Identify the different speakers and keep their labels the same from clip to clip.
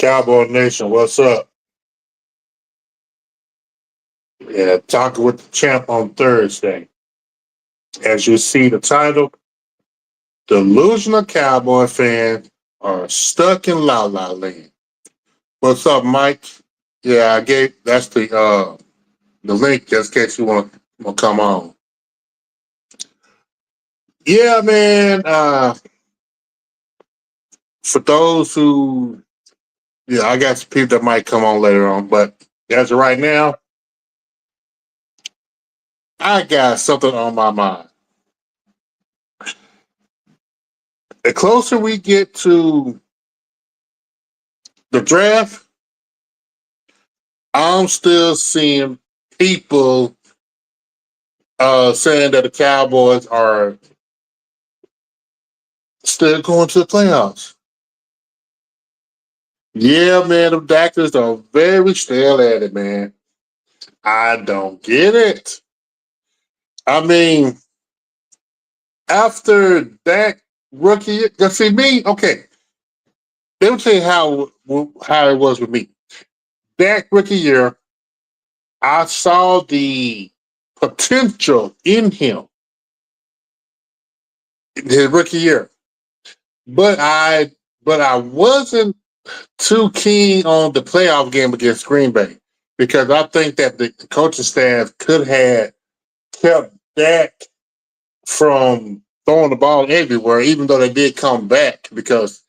Speaker 1: Cowboy Nation, what's up? Yeah, talking with the champ on Thursday. As you see the title, Delusional Cowboy fans are stuck in La La Land. What's up, Mike? Yeah, I gave that's the link just in case you want to come on. Yeah, man. For those who I got some people that might come on later on, but as of right now, I got something on my mind. The closer we get to the draft, I'm still seeing people saying that the Cowboys are still going to the playoffs. Yeah, man, the doctors are very stale at it, man. I don't get it. I mean, after that rookie, see me, okay. Let me tell you how it was with me. That rookie year, I saw the potential in him in his rookie year, but I wasn't too keen on the playoff game against Green Bay because I think that the coaching staff could have kept Dak from throwing the ball everywhere, even though they did come back because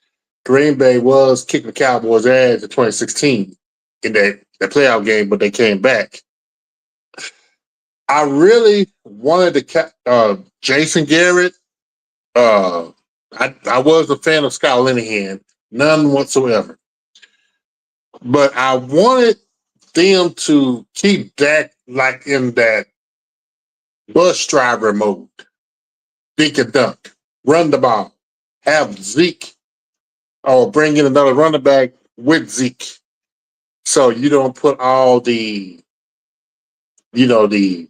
Speaker 1: Green Bay was kicking the Cowboys' ass in 2016 in that playoff game, but they came back. I really wanted to Jason Garrett. I was a fan of Scott Linehan, none whatsoever. But I wanted them to keep Dak like in that bus driver mode. Dink and dunk, run the ball, have Zeke or bring in another running back with Zeke. So you don't put all you know, the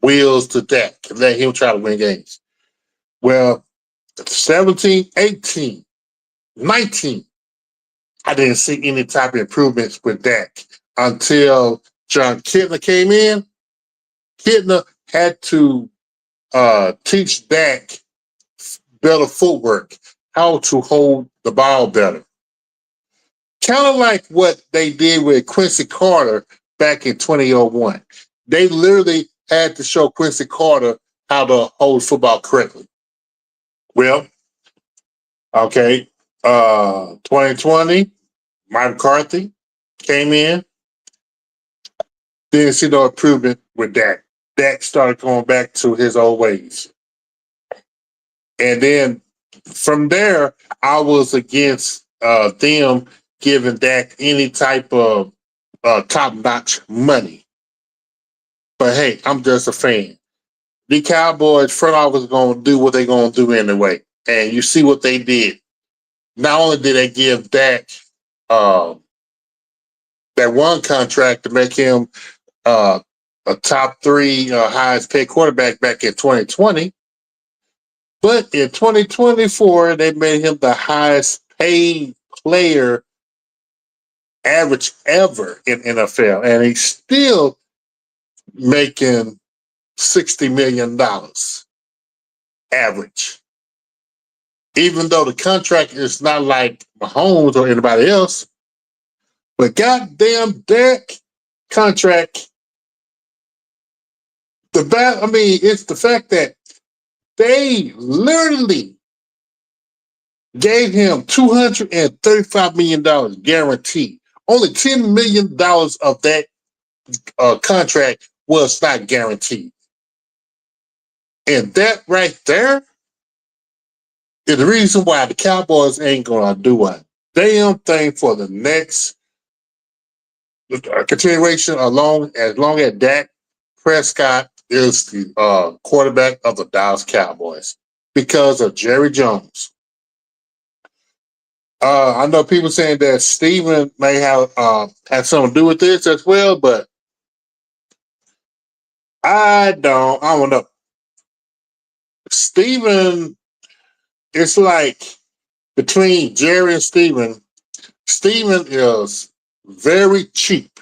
Speaker 1: wheels to Dak and let him try to win games. Well, 17, 18, 19, I didn't see any type of improvements with Dak until John Kitna came in. Kitna had to teach Dak better footwork, how to hold the ball better. Kind of like what they did with Quincy Carter back in 2001. They literally had to show Quincy Carter how to hold football correctly. Well, okay, 2020, Mike McCarthy came in, didn't see no improvement with Dak. Dak started going back to his old ways. And then from there, I was against them giving Dak any type of top-notch money. But hey, I'm just a fan. The Cowboys front office is going to do what they're going to do anyway. And you see what they did. Not only did they give Dak uh, that one contract to make him a top three highest paid quarterback back in 2020, but in 2024, they made him the highest paid player average ever in NFL. And he's still making $60 million average. Even though the contract is not like Mahomes or anybody else, but goddamn Dak contract, it's the fact that they literally gave him $235 million guaranteed. Only $10 million of that contract was not guaranteed. And that right there is the reason why the Cowboys ain't going to do a damn thing for the next continuation as long as Dak Prescott is the quarterback of the Dallas Cowboys because of Jerry Jones. I know people saying that Steven may have something to do with this as well, but I don't know. Steven, it's like between Jerry and Steven, Steven is very cheap,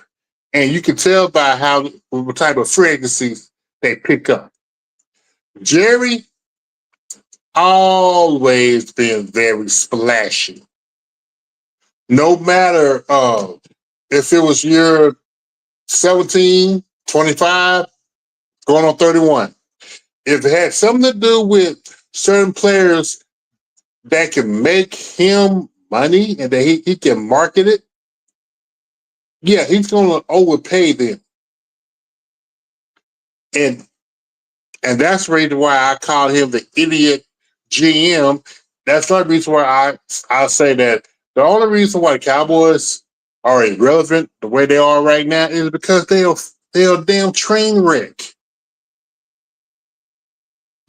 Speaker 1: and you can tell by how what type of fragrances they pick up. Jerry always been very splashy. No matter if it was year 17, 25, going on 31. If it had something to do with certain players that can make him money and that he can market it, yeah, he's gonna overpay them. And and that's the reason why I call him the idiot GM. That's not the reason why I say that the only reason why the Cowboys are irrelevant the way they are right now is because they're a damn train wreck.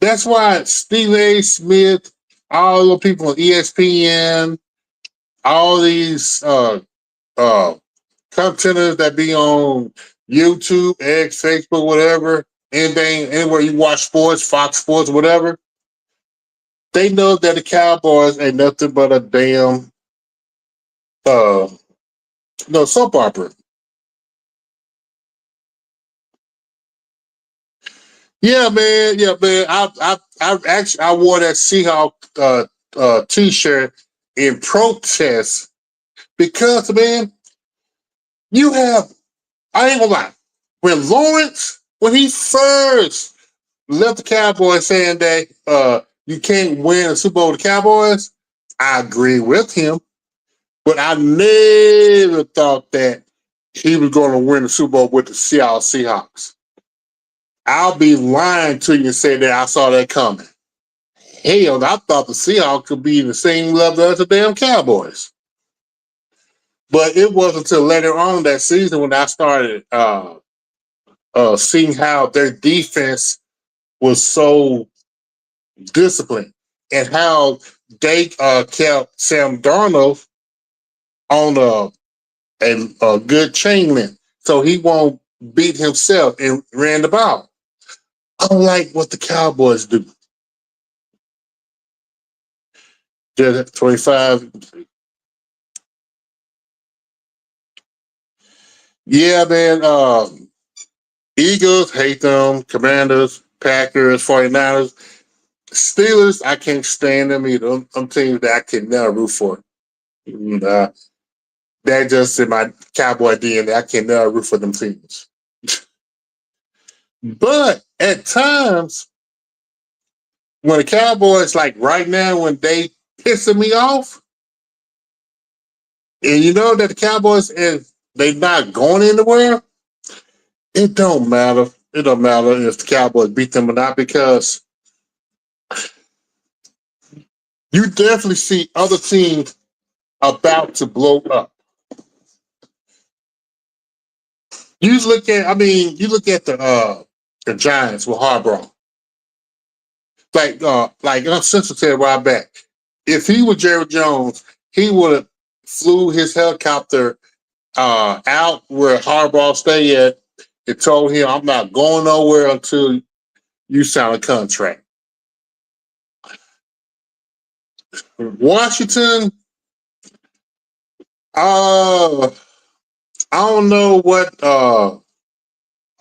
Speaker 1: That's why Stephen A. Smith, all the people on ESPN, all these uh contenders that be on YouTube, X, Facebook, whatever, anything, anywhere you watch sports, Fox Sports, whatever, they know that the Cowboys ain't nothing but a damn uh no soap opera. Yeah, man. Yeah, man. I actually I wore that Seahawk t-shirt in protest because man, you have I ain't gonna lie. When he first left the Cowboys saying that you can't win a Super Bowl with the Cowboys, I agree with him. But I never thought that he was going to win the Super Bowl with the Seattle Seahawks. I'll be lying to you and say that I saw that coming. Hell, I thought the Seahawks could be in the same level as the damn Cowboys. But it wasn't until later on that season when I started seeing how their defense was so disciplined and how they kept Sam Darnold on a good chain length so he won't beat himself and ran the ball. Unlike what the Cowboys do. They're 25. Yeah, man. Eagles, hate them. Commanders, Packers, 49ers. Steelers, I can't stand them either. I'm teams that I can never root for. And, that just in my Cowboy DNA. I can never root for them teams. But at times, when the Cowboys, like right now, when they pissing me off, and you know that the Cowboys is they not going anywhere, it don't matter. It don't matter if the Cowboys beat them or not because you definitely see other teams about to blow up. You look at the Giants with Harbaugh. Like I'm sensitive right back. If he was Jerry Jones, he would have flew his helicopter out where Harbaugh stay at and told him, "I'm not going nowhere until you sign a contract." Washington, uh, I don't know what.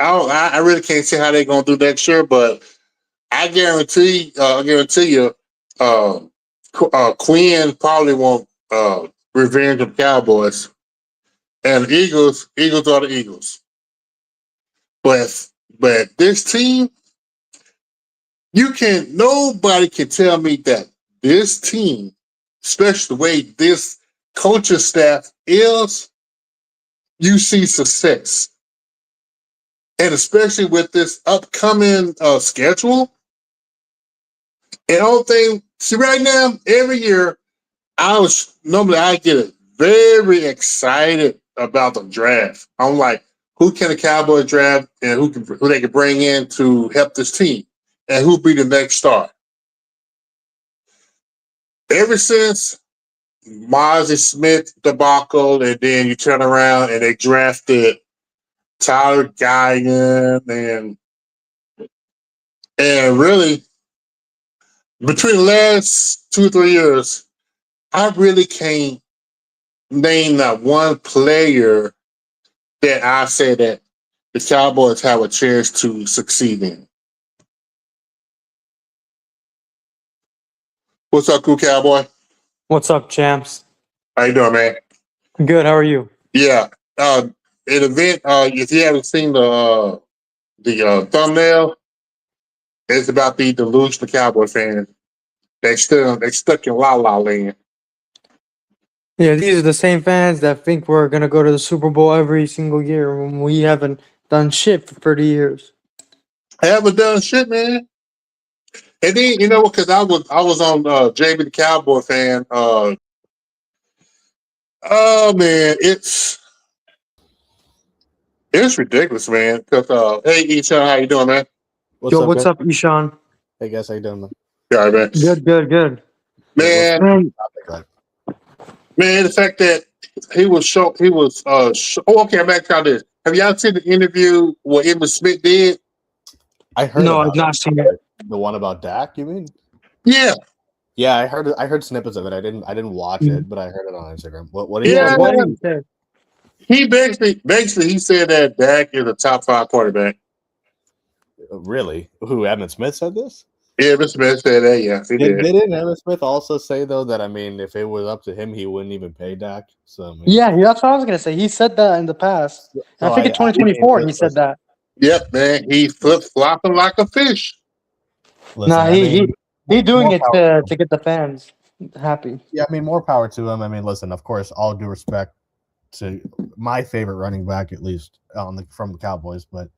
Speaker 1: I really can't say how they're gonna do next year, but I guarantee you, uh, Quinn probably won't revenge of Cowboys and Eagles are the Eagles. But this team, nobody can tell me that this team, especially the way this coaching staff is, you see success. And especially with this upcoming schedule, and all thing, see right now, every year I get very excited about the draft. I'm like, who can the Cowboys draft and who they can bring in to help this team and who be the next star. Ever since Mozzie Smith debacle, and then you turn around and they drafted Tyler Guyton and really between the last 2 or 3 years, I really can't name not one player that I say that the Cowboys have a chance to succeed in. What's up, cool cowboy?
Speaker 2: What's up, champs?
Speaker 1: How you doing, man?
Speaker 2: Good. How are you?
Speaker 1: Yeah. An event. If you haven't seen the thumbnail, it's about the delusional Cowboy fans. They stuck in La La Land.
Speaker 2: Yeah, these are the same fans that think we're gonna go to the Super Bowl every single year when we haven't done shit for 30 years.
Speaker 1: I haven't done shit, man. And then because I was on JB the Cowboy fan. Oh man, it's ridiculous, man. Because hey, Ishan, how you doing, man?
Speaker 3: What's
Speaker 2: Yo,
Speaker 3: up,
Speaker 2: what's
Speaker 3: guys?
Speaker 2: up, Ishan?
Speaker 3: Hey, guys, how you doing, man?
Speaker 1: Yeah, man.
Speaker 2: Good.
Speaker 3: Yeah, what's
Speaker 1: Man,
Speaker 3: the
Speaker 2: Man,
Speaker 3: topic like?
Speaker 1: man, the fact that okay, I'm asking y'all this. Have y'all seen the interview what Emmitt Smith did?
Speaker 3: I heard
Speaker 2: no,
Speaker 3: about
Speaker 2: I've not seen it.
Speaker 3: the one about Dak. You mean?
Speaker 1: Yeah,
Speaker 3: Yeah, I heard. I heard snippets of it. I didn't watch it, but I heard it on Instagram. What did
Speaker 2: Yeah,
Speaker 1: yeah.
Speaker 2: what did he say?
Speaker 1: He basically he said that Dak is a top 5 quarterback.
Speaker 3: Really? Who? Emmitt Smith said this?
Speaker 1: Yeah, Mr. Smith said that. Yeah, he did.
Speaker 3: Didn't Emmitt Smith also say though that if it was up to him, he wouldn't even pay Dak? So
Speaker 2: Yeah, that's what I was gonna say. He said that in the past.
Speaker 3: So
Speaker 2: I think in 2024 he said that.
Speaker 1: Yep, man. He flip flopping like a fish.
Speaker 3: Listen,
Speaker 2: Nah, he doing
Speaker 3: more
Speaker 2: it
Speaker 3: power
Speaker 2: to get the fans happy.
Speaker 3: Yeah, more power to him. Listen, of course, all due respect to my favorite running back, at least from the Cowboys, but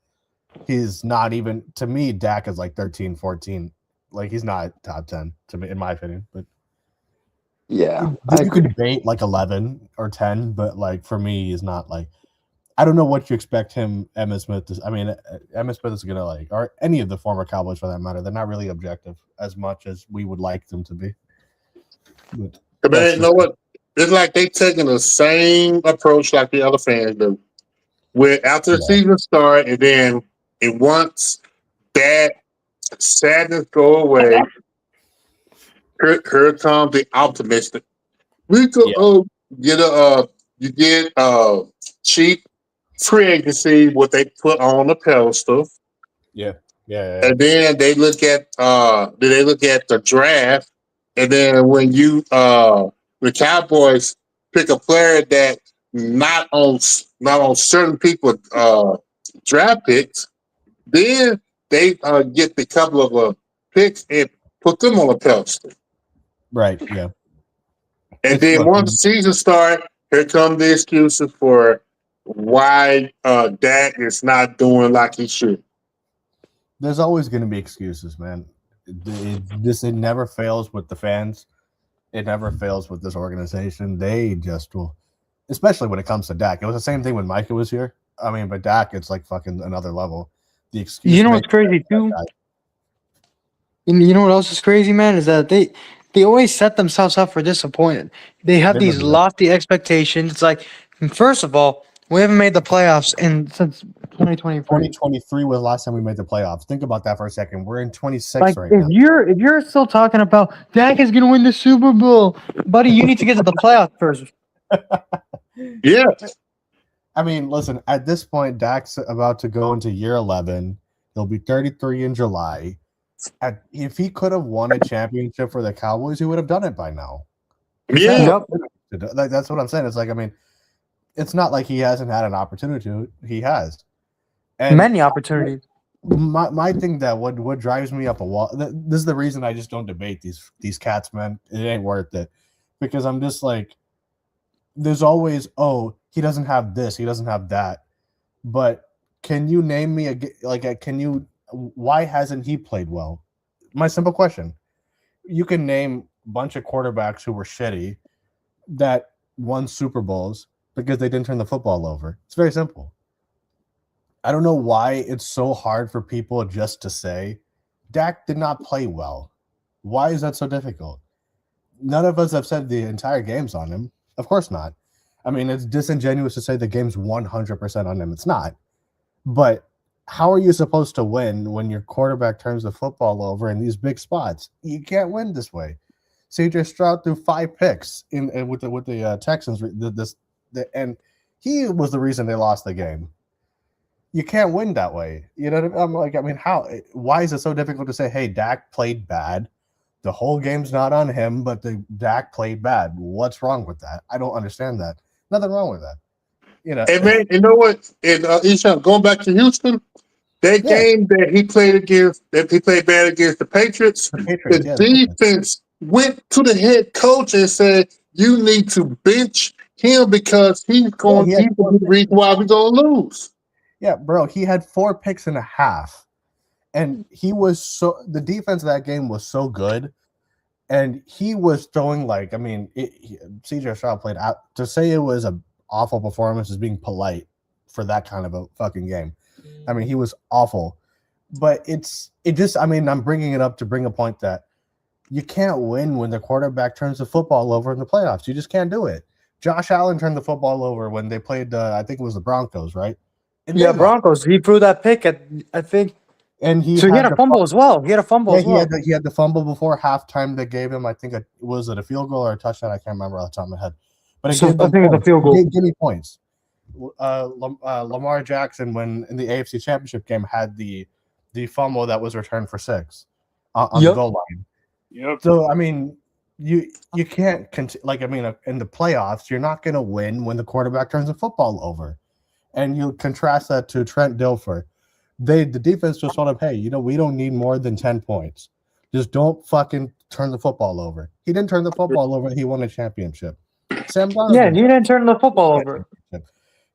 Speaker 3: he's not even, to me, Dak is like 13, 14. Like, he's not top 10, to me, in my opinion. But
Speaker 2: Yeah,
Speaker 3: you could debate like 11 or 10, but like for me, he's not like, I don't know what you expect Emmitt Smith to. Emmitt Smith is gonna like, or any of the former Cowboys for that matter. They're not really objective as much as we would like them to be. But
Speaker 1: Man, you know what? It's like they taking the same approach like the other fans do. Where after the season start, and then once that sadness go away, here comes the optimistic. We could get you get cheap free agency, what they put on the pedestal.
Speaker 3: Yeah.
Speaker 1: And then they look at the draft, and then when the Cowboys pick a player that not on certain people draft picks, then they get the couple of picks and put them on a pedestal.
Speaker 3: Right. Yeah.
Speaker 1: And then once the season starts, here come the excuses for why Dak is not doing like he should.
Speaker 3: There's always going to be excuses, man. It never fails with the fans. It never fails with this organization. They just will, especially when it comes to Dak. It was the same thing when Micah was here. But Dak, it's like fucking another level. The excuse.
Speaker 2: You know what's crazy too? And you know what else is crazy, man, is that they always set themselves up for disappointment. They have these lofty expectations. It's like, first of all, we haven't made the playoffs since 2023.
Speaker 3: 2023 was the last time we made the playoffs. Think about that for a second. We're in 26
Speaker 2: like,
Speaker 3: right now.
Speaker 2: If you're still talking about Dak is gonna win the Super Bowl, buddy, you need to get to the playoffs first.
Speaker 1: Yeah.
Speaker 3: Listen, at this point, Dak's about to go into year 11. He'll be 33 in July. If he could have won a championship for the Cowboys, he would have done it by now.
Speaker 1: Yeah.
Speaker 3: That's what I'm saying. It's like, it's not like he hasn't had an opportunity to. He has. And
Speaker 2: many opportunities.
Speaker 3: My thing that what drives me up a wall. This is the reason I just don't debate these cats, man. It ain't worth it, because I'm just like, there's always, he doesn't have this, he doesn't have that. But can you name me why hasn't he played well? My simple question. You can name a bunch of quarterbacks who were shitty that won Super Bowls because they didn't turn the football over. It's very simple. I don't know why it's so hard for people just to say Dak did not play well. Why is that so difficult? None of us have said the entire game's on him. Of course not. It's disingenuous to say the game's 100% on him. It's not. But how are you supposed to win when your quarterback turns the football over in these big spots? You can't win this way. C.J. Stroud threw 5 picks with the Texans. And he was the reason they lost the game. You can't win that way. You know what I'm like? I mean, why is it so difficult to say, hey, Dak played bad? The whole game's not on him, but Dak played bad. What's wrong with that? I don't understand that. Nothing wrong with that. You know.
Speaker 1: And man, you know what? And Ishan, going back to Houston, that game that he played bad against the Patriots. The defense went to the head coach and said, "You need to bench him because he's the reason why we're gonna lose."
Speaker 3: Yeah, bro, he had 4 picks and a half. And the defense of that game was so good. And he was throwing CJ Stroud played out. To say it was an awful performance is being polite for that kind of a fucking game. I mean, he was awful. But I'm bringing it up to bring a point that you can't win when the quarterback turns the football over in the playoffs. You just can't do it. Josh Allen turned the football over when they played, I think it was the Broncos, right?
Speaker 2: Broncos. He threw that pick I think.
Speaker 3: And he
Speaker 2: had a fumble as well. He had a fumble as well.
Speaker 3: He had the fumble before halftime that gave him, I think, was it a field goal or a touchdown? I can't remember off the top of my head. But I think it's a field goal. Give me points. Lamar Jackson, when in the AFC Championship game, had the fumble that was returned for 6 on the goal line.
Speaker 4: Yep.
Speaker 3: So, I mean, you can't in the playoffs, you're not going to win when the quarterback turns the football over. And you contrast that to Trent Dilfer. The defense just told him, hey, we don't need more than 10 points. Just don't fucking turn the football over. He didn't turn the football over. He won a championship. Sam Donovan.
Speaker 2: Yeah, he didn't turn the football over.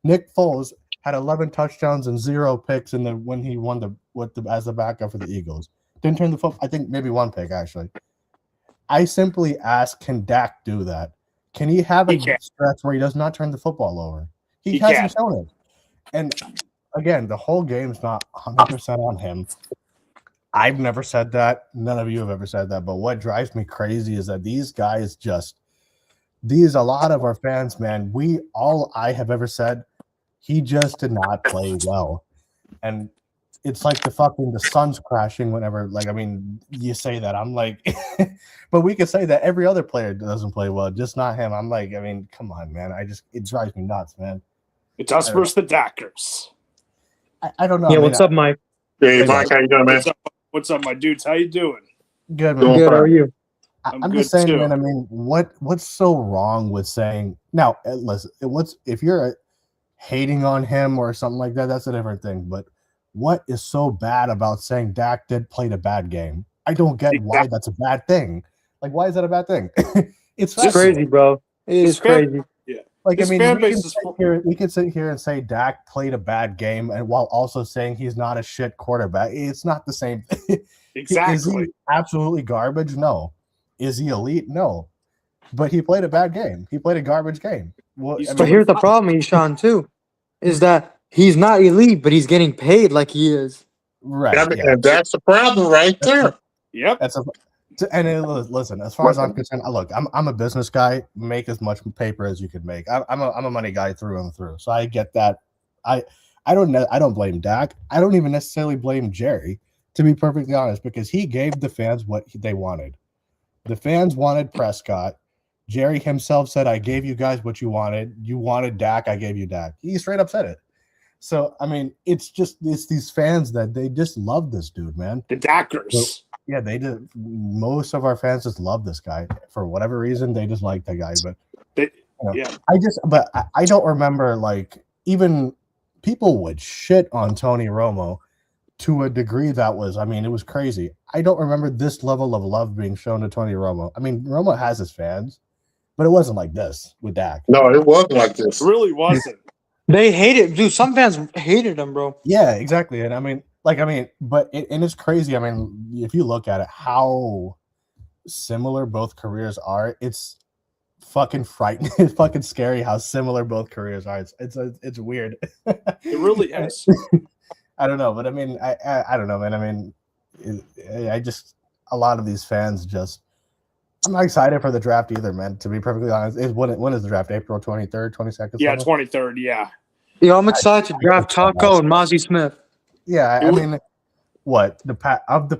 Speaker 3: Nick Foles had 11 touchdowns and 0 picks when he won as the backup for the Eagles. Didn't turn the football. I think maybe 1 pick, actually. I simply ask, can Dak do that? Can he have a stretch where he does not turn the football over? He hasn't shown it. And again, the whole game's not 100% on him. I've never said that. None of you have ever said that. But what drives me crazy is that these guys a lot of our fans, man, all I have ever said, he just did not play well. And it's like the sun's crashing whenever, you say that. I'm like, but we could say that every other player doesn't play well, just not him. I'm like, come on, man. It drives me nuts, man.
Speaker 4: It's us versus the Dackers.
Speaker 3: I don't know.
Speaker 2: Yeah, what's up, Mike?
Speaker 1: Hey, Mike, how you doing, man?
Speaker 4: What's up, my dudes? How you doing?
Speaker 3: Good, man.
Speaker 2: Good, how are you?
Speaker 3: I'm just saying, too. Man, what's so wrong with saying now, listen, if you're hating on him or something like that, that's a different thing. But what is so bad about saying Dak played a bad game? I don't get why that's a bad thing. Like, why is that a bad thing?
Speaker 2: It's crazy, bro. It is crazy.
Speaker 4: Yeah.
Speaker 3: We can sit here and say Dak played a bad game, and while also saying he's not a shit quarterback. It's not the same thing.
Speaker 4: Exactly.
Speaker 3: Is he absolutely garbage? No. Is he elite? No. But he played a bad game. He played a garbage game.
Speaker 2: But here's the problem, Ishan, too, is that he's not elite, but he's getting paid like he is.
Speaker 3: Right.
Speaker 1: And that's the problem right there.
Speaker 4: Yep.
Speaker 3: Listen, as far as I'm concerned, look, I'm a business guy. Make as much paper as you could make. I'm a money guy through and through. So I get that. I don't blame Dak. I don't even necessarily blame Jerry, to be perfectly honest, because he gave the fans what they wanted. The fans wanted Prescott. Jerry himself said, I gave you guys what you wanted. You wanted Dak. I gave you Dak. He straight up said it. So, it's these fans that they just love this dude, man.
Speaker 4: The Dackers.
Speaker 3: So, yeah, they did. Most of our fans just love this guy for whatever reason. They just like the guy, but I don't remember even people would shit on Tony Romo to a degree that was, it was crazy. I don't remember this level of love being shown to Tony Romo. Romo has his fans, but it wasn't like this with Dak.
Speaker 1: No, it wasn't like this.
Speaker 4: It really wasn't.
Speaker 2: They hated, dude. Some fans hated him, bro.
Speaker 3: Yeah, exactly. And but it's crazy. If you look at it, how similar both careers are, it's fucking frightening. It's fucking scary how similar both careers are. It's weird.
Speaker 4: It really is.
Speaker 3: I don't know, but I don't know, man. A lot of these fans just. I'm not excited for the draft either, man. To be perfectly honest, when is the draft? April 23rd, 22nd?
Speaker 4: Yeah, 23rd. Yeah.
Speaker 2: Yeah, I'm excited to draft Taco and Mozzie Smith.
Speaker 3: Yeah, the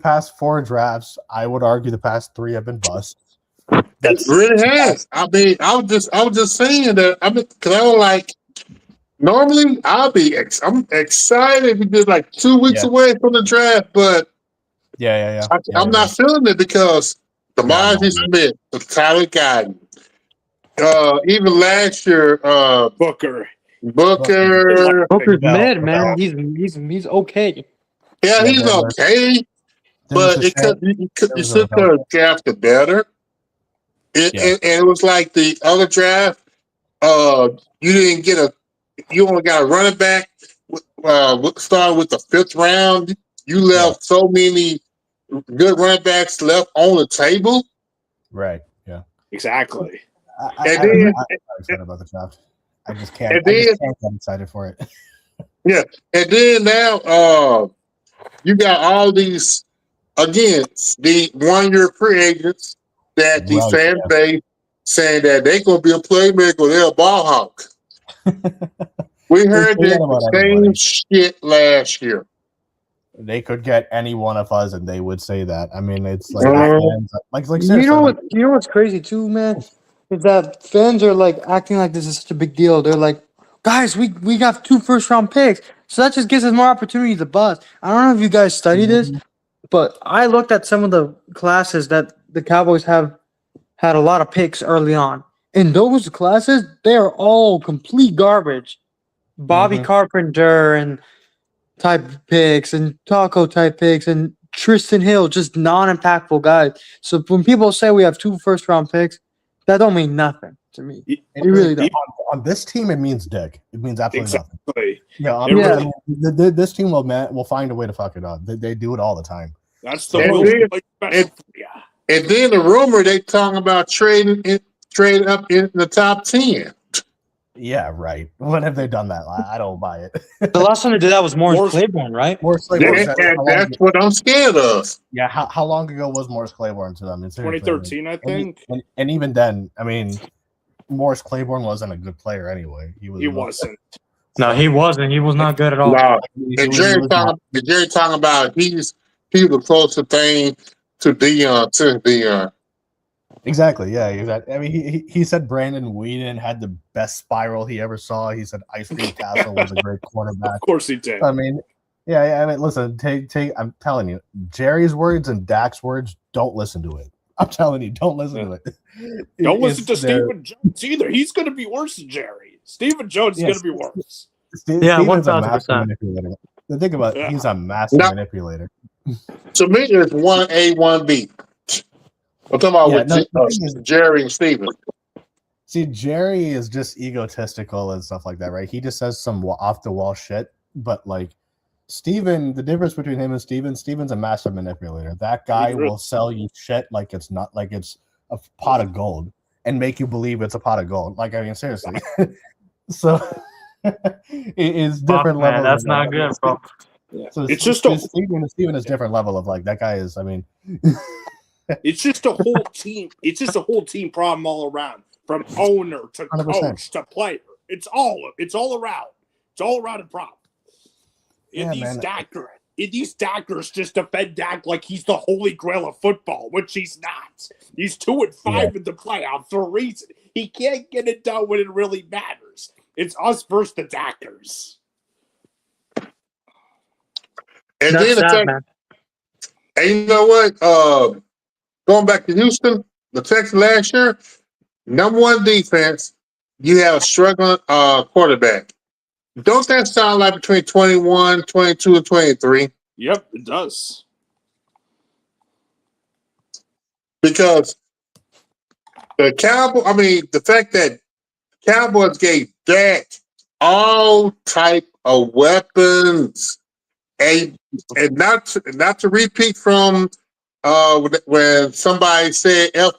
Speaker 3: past 4 drafts, I would argue the past 3 have been busts.
Speaker 1: It really has. I mean, I was just saying that. I mean, because I was like, normally I'm excited because like 2 weeks
Speaker 3: Yeah.
Speaker 1: away from the draft, but
Speaker 3: Yeah.
Speaker 1: I'm not feeling it because the
Speaker 3: Yeah, I'm
Speaker 1: Margie
Speaker 3: not.
Speaker 1: Smith, the Tyler Guyton, even last year,
Speaker 4: Booker.
Speaker 1: Booker.
Speaker 2: Booker's
Speaker 3: Bell,
Speaker 2: mid, man. He's okay.
Speaker 1: Yeah,
Speaker 3: Yeah,
Speaker 1: he's okay,
Speaker 3: there was
Speaker 1: but
Speaker 3: a
Speaker 1: it
Speaker 3: shame.
Speaker 1: could
Speaker 3: There
Speaker 1: you
Speaker 3: was a
Speaker 1: should have drafted better.
Speaker 3: Yeah.
Speaker 1: And it was like the other draft. You didn't get you only got a running back. Starting with the 5th round, you left so many good running backs left on the table.
Speaker 3: Right. Yeah.
Speaker 4: Exactly.
Speaker 1: And
Speaker 3: I'm
Speaker 1: then,
Speaker 3: excited about the draft. I just can't.
Speaker 1: and
Speaker 3: I just
Speaker 1: then,
Speaker 3: can't get excited for it.
Speaker 1: yeah, and then now, you got all these again the 1 year free agents that the
Speaker 3: Right.
Speaker 1: fan base saying that they're gonna be a playmaker, they're a ball hawk. We
Speaker 3: They
Speaker 1: heard
Speaker 3: say that
Speaker 1: the
Speaker 3: about
Speaker 1: same
Speaker 3: everybody.
Speaker 1: shit last year.
Speaker 3: They could get any one of us, and they would say that. I mean, it's like
Speaker 1: Mhm.
Speaker 3: fans, like
Speaker 2: You
Speaker 3: seriously.
Speaker 2: know
Speaker 3: Like,
Speaker 2: what? You know what's crazy too, man, is that fans are like acting like this is such a big deal. They're like, guys, we got 2 first-round picks, so that just gives us more opportunity to buzz. I don't know if you guys study this, but I looked at some of the classes that the Cowboys have had a lot of picks early on. In those classes, they are all complete garbage. Bobby
Speaker 3: Mhm.
Speaker 2: Carpenter and type picks and Taco type picks and Tristan Hill, just non-impactful guys. So when people say we have 2 first-round picks, that don't mean nothing to me.
Speaker 4: It
Speaker 2: It really don't.
Speaker 3: on this team, it means dick. It means absolutely nothing.
Speaker 4: Exactly.
Speaker 3: Yeah,
Speaker 4: It
Speaker 2: Yeah.
Speaker 4: really,
Speaker 3: this team will find a way to fuck it up. They do it all the time.
Speaker 4: that's the
Speaker 1: And
Speaker 4: Will
Speaker 1: then,
Speaker 4: Smith special.
Speaker 1: and,
Speaker 4: Yeah.
Speaker 1: and then the rumor they talking about trading up in the top 10.
Speaker 3: Yeah, right. When have they done that? I don't buy it.
Speaker 2: The last time they did that was Morris
Speaker 4: Morris-
Speaker 2: Claiborne, right?
Speaker 3: Morris Claiborne.
Speaker 1: And that's what I'm scared of.
Speaker 3: Yeah, how long ago was Morris Claiborne to them?
Speaker 4: 2013, I think.
Speaker 3: And even then, I mean, Morris Claiborne wasn't a good player anyway.
Speaker 4: He wasn't.
Speaker 2: No, he wasn't. He was not good at all.
Speaker 1: No,
Speaker 3: He
Speaker 1: and
Speaker 3: was
Speaker 1: Jerry
Speaker 3: not.
Speaker 1: talking about he's the closest thing to Dion.
Speaker 3: Exactly. Yeah. Exactly. I mean, he said Brandon Whedon had the best spiral he ever saw. He said Ice Cream Castle was a great quarterback.
Speaker 4: Of course he did.
Speaker 3: I mean, yeah. I mean, listen. Take. I'm telling you, Jerry's words and Dak's words. Don't listen to it. I'm telling you, don't listen to it.
Speaker 4: Don't listen to Stephen Jones either. He's going to be worse than Jerry. Stephen Jones is going to be worse.
Speaker 2: Yeah,
Speaker 3: Steven's a
Speaker 2: 1000%.
Speaker 3: master manipulator. The thing about
Speaker 4: Yeah.
Speaker 3: he's a master
Speaker 1: No.
Speaker 3: manipulator.
Speaker 1: To me, it's 1A, 1B. I'm talking about with Jerry and Steven.
Speaker 3: See, Jerry is just egotistical and stuff like that, right? He just says some off the wall shit, but like Steven, the difference between him and Steven's a master manipulator. That guy will sell you shit like it's not, like it's a pot of gold and make you believe it's a pot of gold. Like, I mean, seriously. So it is different level.
Speaker 2: That's not good, bro.
Speaker 4: Yeah.
Speaker 3: So
Speaker 4: It's just
Speaker 3: Steven is different level of like that guy is. I mean,
Speaker 4: it's just a whole team. It's just a whole team problem all around, from owner to
Speaker 3: 100%.
Speaker 4: coach to player. It's all around. It's all around a problem. And these Dackers just defend Dak like he's the holy grail of football, which he's not. He's 2-5 in the playoffs for a reason. He can't get it done when it really matters. It's us versus the Dackers.
Speaker 1: And
Speaker 2: That's
Speaker 1: then
Speaker 2: sad, man.
Speaker 1: and you know what? Going back to Houston, the Texans last year, number 1 defense, you have a struggling quarterback. Don't that sound like between 21, 22, and 23?
Speaker 4: Yep, it does.
Speaker 1: Because the fact that Cowboys gave Dak all type of weapons, and not to repeat from when somebody said F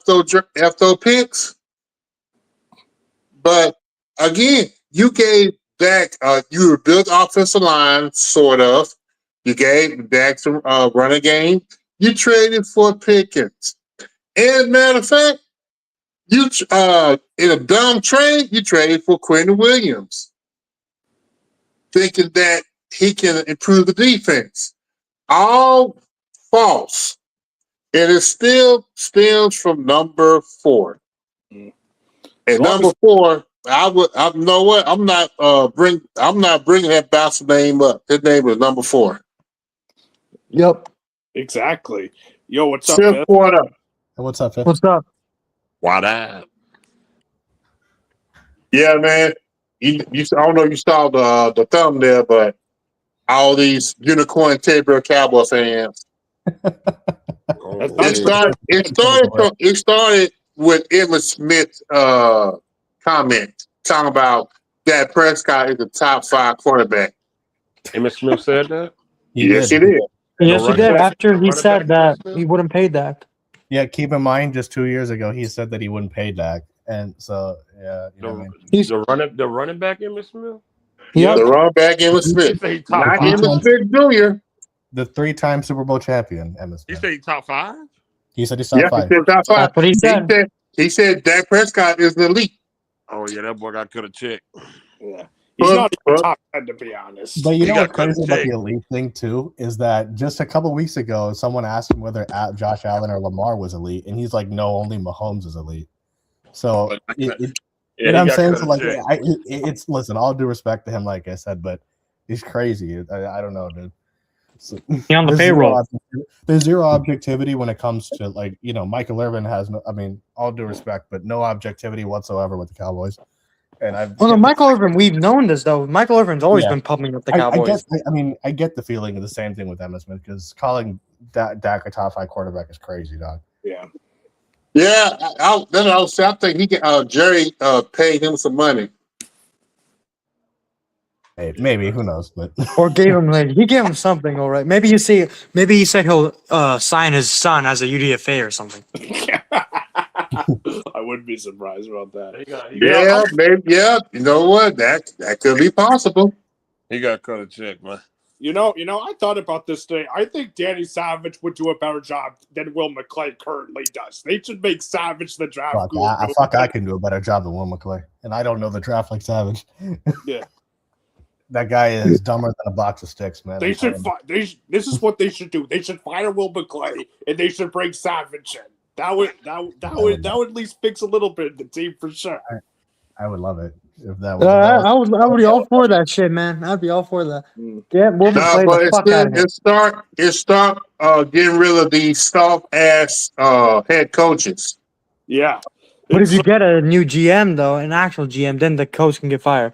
Speaker 1: picks, but again, you gave Dak you rebuilt offensive line, sort of. You gave Dak some running game. You traded for Pickens. And matter of fact, you in a dumb trade, you traded for Quentin Williams, thinking that he can improve the defense. All false. And it still stems from number 4.
Speaker 4: Mm.
Speaker 1: And number 4, I know what, I'm not bringing that bouncer name up. His name is number 4.
Speaker 2: Yep.
Speaker 4: Exactly. Yo, what's up,
Speaker 1: Fifth
Speaker 4: Fifth?
Speaker 1: quarter.
Speaker 3: What's up, Fifth?
Speaker 2: What's up?
Speaker 5: What up?
Speaker 1: Yeah, man. I don't know if you saw the thumbnail, but all these unicorn Tabor Cowboy fans.
Speaker 5: Oh,
Speaker 4: That's
Speaker 1: It
Speaker 4: not-
Speaker 1: started. It started with Emma Smith's comment talking about that Prescott is the top 5 quarterback.
Speaker 5: Emmitt Smith said that.
Speaker 1: Yes, he did.
Speaker 2: Yes, he
Speaker 5: running
Speaker 2: did.
Speaker 5: back-
Speaker 2: After he
Speaker 5: running
Speaker 2: said
Speaker 5: back
Speaker 2: that, he wouldn't pay that.
Speaker 3: Yeah, keep in mind, just 2 years ago, he said that he wouldn't pay Dak, and so yeah, you know what I mean.
Speaker 5: The running back Emmitt Smith.
Speaker 2: Yep.
Speaker 1: The run back Emma
Speaker 5: He
Speaker 1: Smith,
Speaker 5: said he top
Speaker 1: not
Speaker 5: 5.
Speaker 1: Emma Smith Jr.
Speaker 3: The 3-time Super Bowl champion, Emmitt
Speaker 5: He
Speaker 3: Smith.
Speaker 5: said he top 5.
Speaker 3: He said he's top
Speaker 1: Yeah,
Speaker 3: 5.
Speaker 1: he said top 5.
Speaker 2: That's what he said.
Speaker 1: He said Dak Prescott is the elite.
Speaker 5: Oh yeah, that boy got cut a check.
Speaker 4: Yeah. He's not even top 10, to be honest.
Speaker 3: But you know
Speaker 5: got
Speaker 3: what's crazy
Speaker 5: cut
Speaker 3: about
Speaker 5: check.
Speaker 3: the elite thing too is that just a couple weeks ago, someone asked him whether Josh Allen or Lamar was elite, and he's like, "No, only Mahomes is elite." So you know what I'm saying? So like, it's listen. All due respect to him, like I said, but he's crazy. I don't know, dude. So,
Speaker 2: He on the payroll.
Speaker 3: There's zero objectivity when it comes to like Michael Irvin has no. I mean, all due respect, but no objectivity whatsoever with the Cowboys. And
Speaker 2: Well, no, Michael Irvin, we've known this though. Michael Irvin's always been pumping up the Cowboys.
Speaker 3: I get the feeling of the same thing with Emmitt Smith because calling Dak a top 5 quarterback is crazy, dog.
Speaker 4: Yeah.
Speaker 1: Yeah, I think he can. Jerry paid him some money.
Speaker 3: Hey, maybe who knows, but
Speaker 2: Or gave him he gave him something, all right. Maybe he said he'll sign his son as a UDFA or something.
Speaker 4: I wouldn't be surprised about that.
Speaker 1: Yeah, maybe. Yeah, you know what? That could be possible.
Speaker 5: He got cut a check, man.
Speaker 4: You know, I thought about this today. I think Danny Savage would do a better job than Will McClay currently does. They should make Savage the draft guru.
Speaker 3: I can do a better job than Will McClay, and I don't know the draft like Savage.
Speaker 4: Yeah.
Speaker 3: That guy is dumber than a box of sticks, man.
Speaker 4: This is what they should do. They should fire Will McClay and they should bring Savage in. That would at least fix a little bit of the team for sure.
Speaker 3: I would love it if that
Speaker 2: I would be all for that shit, man. I'd be all for that. Yeah, we'll play
Speaker 1: but
Speaker 2: the fuck out of here.
Speaker 1: it start getting rid of these soft ass head coaches.
Speaker 4: Yeah.
Speaker 2: But if you get a new GM though, an actual GM, then the coach can get fired.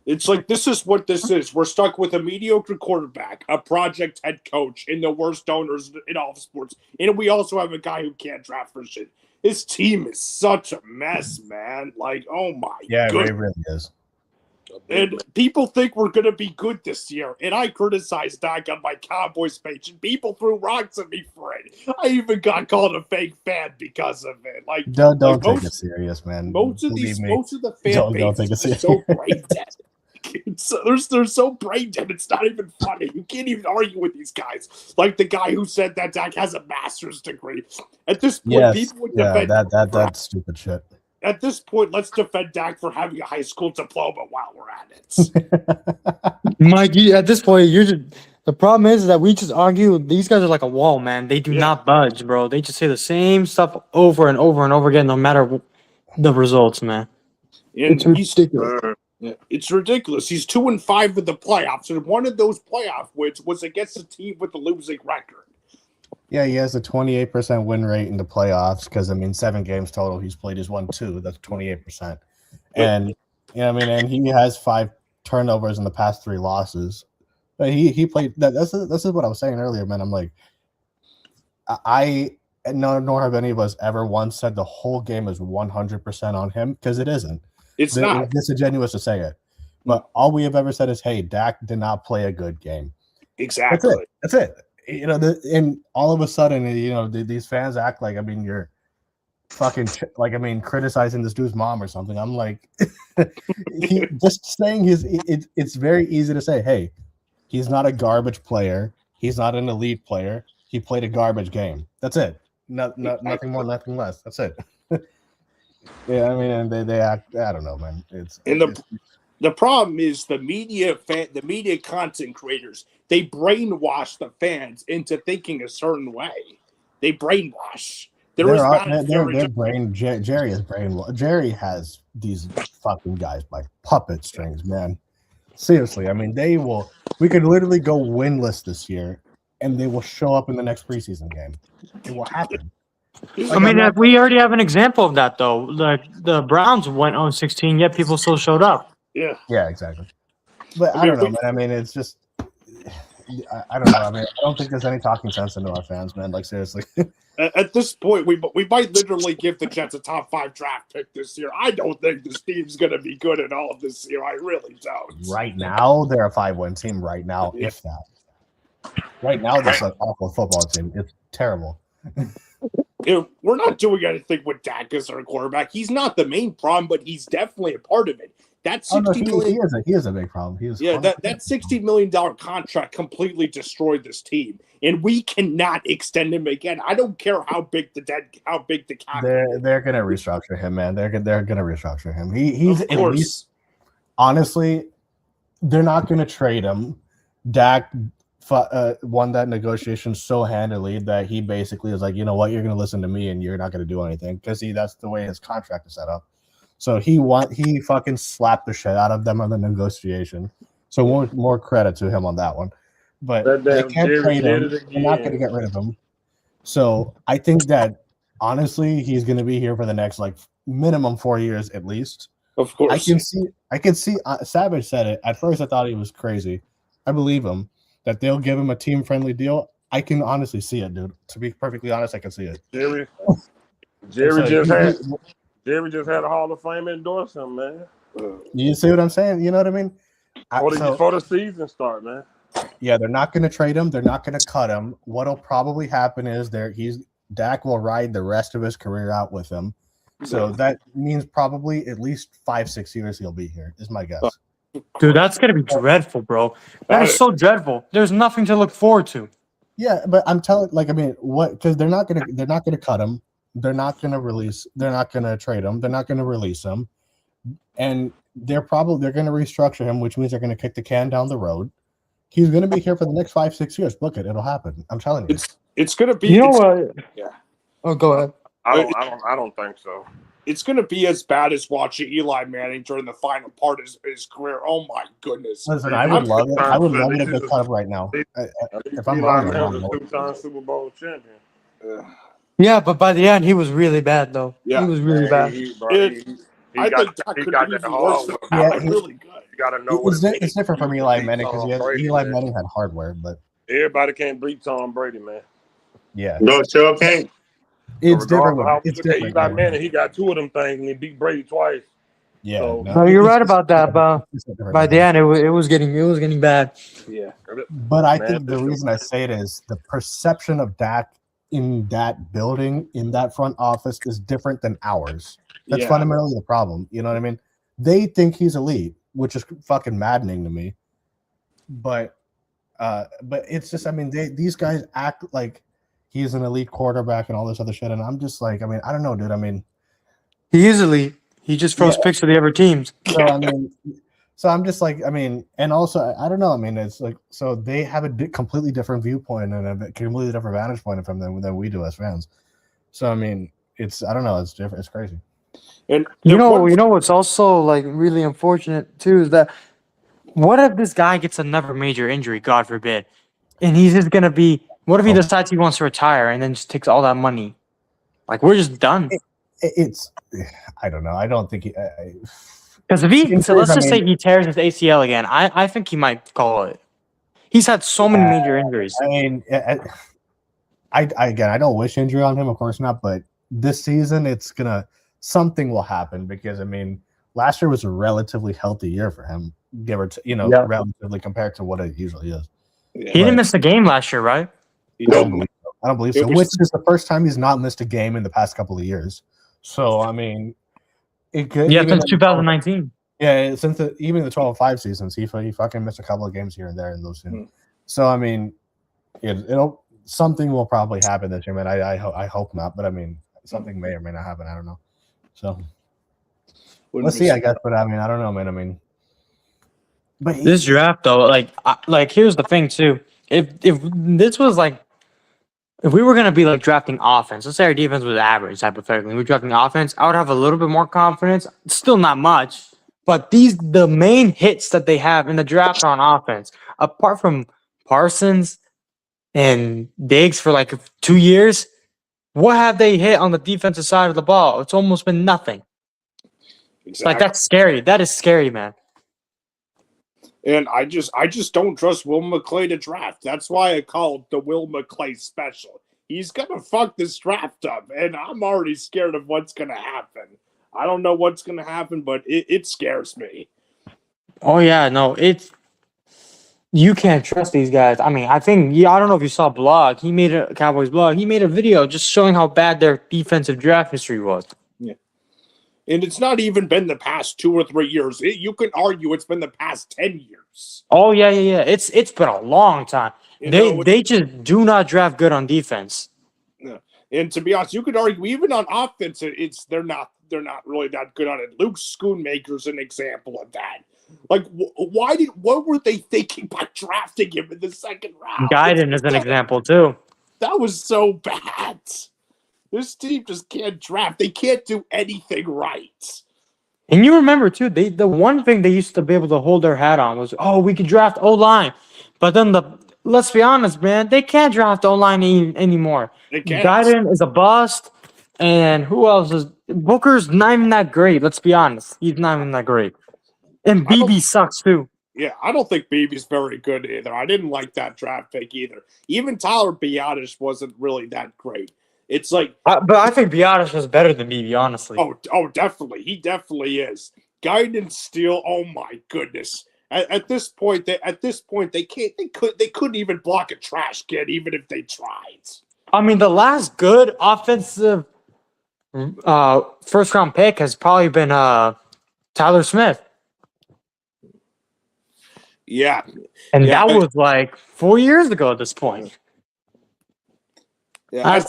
Speaker 4: It's like this is what this is. We're stuck with a mediocre quarterback, a project head coach, and the worst owners in all of sports. And we also have a guy who can't draft for shit. His team is such a mess, man. Like, oh my goodness.
Speaker 3: It really is.
Speaker 4: And people think we're going to be good this year. And I criticized Dak on my Cowboys page, and people threw rocks at me for it. I even got called a fake fan because of it. Like,
Speaker 3: Don't take it serious, man.
Speaker 4: Most of the fan bases are so brain dead. They're so brain dead. It's not even funny. You can't even argue with these guys. Like the guy who said that Dak has a master's degree. At this point, people would defend
Speaker 3: that's stupid shit.
Speaker 4: At this point, let's defend Dak for having a high school diploma while we're at it.
Speaker 2: Mike, at this point, the problem is that we just argue. These guys are like a wall, man. They do not budge, bro. They just say the same stuff over and over and over again, no matter the results, man.
Speaker 4: It's ridiculous. It's ridiculous. He's 2-5 with the playoffs, and one of those playoff wins was against a team with a losing record.
Speaker 3: Yeah, he has a 28% win rate in the playoffs because 7 games total. He's played his 1-2. That's 28%, and and he has 5 turnovers in the past 3 losses. But he played. This is what I was saying earlier, man. I'm like, nor have any of us ever once said the whole game is 100% on him because it isn't.
Speaker 4: It's not.
Speaker 3: It's disingenuous to say it. But all we have ever said is, hey, Dak did not play a good game.
Speaker 4: Exactly.
Speaker 3: That's it. And all of a sudden, these fans act like, you're fucking, criticizing this dude's mom or something. I'm like, just saying it's very easy to say, hey, he's not a garbage player. He's not an elite player. He played a garbage game. That's it. Nothing more, nothing less. That's it. Yeah, and they act. I don't know, man.
Speaker 4: The problem is the media content creators. They brainwash the fans into thinking a certain way. They brainwash. They're as bad as
Speaker 3: Jerry is brainwashed. Jerry has these fucking guys by puppet strings, man. Seriously, I mean, we could literally go winless this year, and they will show up in the next preseason game. It will happen.
Speaker 2: I mean, we already have an example of that, though. The Browns went 0-16, yet people still showed up.
Speaker 4: Yeah.
Speaker 3: Yeah, exactly. But I don't know, man. I mean, it's just, I don't know. I mean, I don't think there's any talking sense into our fans, man. Like, seriously.
Speaker 4: At this point, we might literally give the Jets a top 5 draft pick this year. I don't think this team's going to be good at all this year. I really don't.
Speaker 3: Right now, they're a 5-win team. Right now, if that. Right now, this is an awful football team. It's terrible.
Speaker 4: We're not doing anything with Dak as our quarterback. He's not the main problem, but he's definitely a part of it. That $60 million.
Speaker 3: He is a big problem.
Speaker 4: That $60 million contract completely destroyed this team, and we cannot extend him again. I don't care how big the cap.
Speaker 3: They're gonna restructure him, man. They're gonna restructure him. He's at least, honestly, they're not gonna trade him. Dak won that negotiation so handily that he basically is like, you know what, you're gonna listen to me, and you're not gonna do anything because that's the way his contract is set up. So he fucking slapped the shit out of them on the negotiation. So more credit to him on that one. But they can't trade him. They're not going to get rid of him. So I think that honestly, he's going to be here for the next like minimum 4 years at least.
Speaker 4: Of course,
Speaker 3: I can see. Savage said it. At first, I thought he was crazy. I believe him that they'll give him a team friendly deal. I can honestly see it, dude. To be perfectly honest, I can see it.
Speaker 5: Jerry just had a Hall of Fame endorse him, man.
Speaker 3: You see what I'm saying? You know what I mean?
Speaker 5: Before the season start, man.
Speaker 3: Yeah, they're not going to trade him. They're not going to cut him. What'll probably happen is Dak will ride the rest of his career out with him. So that means probably at least 5-6 years he'll be here, is my guess.
Speaker 2: Dude, that's going to be dreadful, bro. That is so dreadful. There's nothing to look forward to.
Speaker 3: Yeah, but I'm telling, like, I mean, what? Because they're not gonna cut him. They're not gonna release. They're not gonna trade him. They're not gonna release him, and they're gonna restructure him, which means they're gonna kick the can down the road. He's gonna be here for the next 5-6 years. Look, it'll happen. I'm telling you.
Speaker 4: It's gonna be.
Speaker 2: You know what?
Speaker 4: Yeah.
Speaker 2: Oh, go ahead.
Speaker 5: I don't think so.
Speaker 4: It's gonna be as bad as watching Eli Manning during the final part of his career. Oh my goodness!
Speaker 3: Listen, I would love it. I would love it if they cut him right now. If I'm wrong, I'm wrong.
Speaker 5: Two-time Super Bowl champion.
Speaker 2: Yeah, but by the end, he was really bad, though.
Speaker 4: Yeah.
Speaker 2: He was really bad.
Speaker 4: I think that could be even worse. Really good.
Speaker 5: You got to know
Speaker 3: it's different from Eli Manning because Eli Manning had hardware, but
Speaker 5: everybody can't beat Tom Brady, man.
Speaker 3: Yeah,
Speaker 1: No, sure can't.
Speaker 3: It's different. It's different.
Speaker 5: Eli Manning, he got 2 of them things and he beat Brady twice.
Speaker 3: Yeah,
Speaker 5: So,
Speaker 2: No, you're right about that, but by the end, it was getting bad.
Speaker 5: Yeah,
Speaker 3: but I think the reason I say it is the perception of Dak in that building, in that front office, is different than ours. That's fundamentally the problem. You know what I mean? They think he's elite, which is fucking maddening to me. But it's just, I mean, these guys act like he's an elite quarterback and all this other shit, and I'm just like, I mean, I don't know, dude. I mean,
Speaker 2: he is elite. He just throws picks to the other teams.
Speaker 3: So I mean, so I'm just like, I mean, and also I don't know. I mean, it's like, so they have a completely different viewpoint and a completely different vantage point from them than we do as fans. So I mean, I don't know. It's different. It's crazy.
Speaker 4: And
Speaker 2: you know what's also like really unfortunate too is that what if this guy gets another major injury, God forbid, and he's just gonna be? What if he decides he wants to retire and then just takes all that money? Like we're just done.
Speaker 3: I don't know. I don't think he.
Speaker 2: Because let's just say he tears his ACL again, I think he might call it. He's had so many major injuries.
Speaker 3: I mean, I don't wish injury on him, of course not. But this season, something will happen because I mean, last year was a relatively healthy year for him, relatively compared to what it usually is.
Speaker 2: He didn't miss a game last year, right?
Speaker 3: I don't believe so. Which is the first time he's not missed a game in the past couple of years. So I mean, it could.
Speaker 2: Yeah, since 2019.
Speaker 3: Yeah, since even the 12-5 seasons, he fucking missed a couple of games here and there in those. So I mean, something will probably happen this year, man. I hope not, but I mean, something may or may not happen. I don't know. So let's see, I guess. But I mean, I don't know, man. I mean, but
Speaker 2: this draft though, like here's the thing too. If this was like if we were gonna be like drafting offense, let's say our defense was average, hypothetically, we're drafting offense, I would have a little bit more confidence. Still not much, but the main hits that they have in the draft are on offense. Apart from Parsons and Diggs for like 2 years, what have they hit on the defensive side of the ball? It's almost been nothing.
Speaker 4: Exactly.
Speaker 2: Like that's scary. That is scary, man.
Speaker 4: And I just don't trust Will McClay to draft. That's why I call it the Will McClay special. He's gonna fuck this draft up, and I'm already scared of what's gonna happen. I don't know what's gonna happen, but it scares me.
Speaker 2: Oh yeah, no, you can't trust these guys. I mean, I don't know if you saw blog. He made a Cowboys blog. He made a video just showing how bad their defensive draft history was.
Speaker 4: Yeah. And it's not even been the past 2 or 3 years. You can argue it's been the past 10 years.
Speaker 2: Oh yeah. It's been a long time. They just do not draft good on defense.
Speaker 4: Yeah. And to be honest, you could argue even on offense, they're not really that good on it. Luke Schoonmaker's an example of that. Like, what were they thinking by drafting him in the second round?
Speaker 2: Guyton is an example too.
Speaker 4: That was so bad. This team just can't draft. They can't do anything right.
Speaker 2: And you remember too, the one thing they used to be able to hold their hat on was, oh, we could draft O-line. But then let's be honest, man, they can't draft O-line anymore.
Speaker 4: They can't.
Speaker 2: Guyton is a bust. And who else is Booker's not even that great, let's be honest. He's not even that great. And BB sucks too.
Speaker 4: Yeah, I don't think BB's very good either. I didn't like that draft pick either. Even Tyler Biadasz wasn't really that great. It's like,
Speaker 2: but I think Biadasz is better than BB, honestly.
Speaker 4: Oh, definitely, he definitely is. Guidance Steele, oh my goodness. At this point, they couldn't even block a trash can, even if they tried.
Speaker 2: I mean, the last good offensive first round pick has probably been Tyler Smith.
Speaker 4: Yeah.
Speaker 2: And that was like 4 years ago at this point.
Speaker 4: Yeah,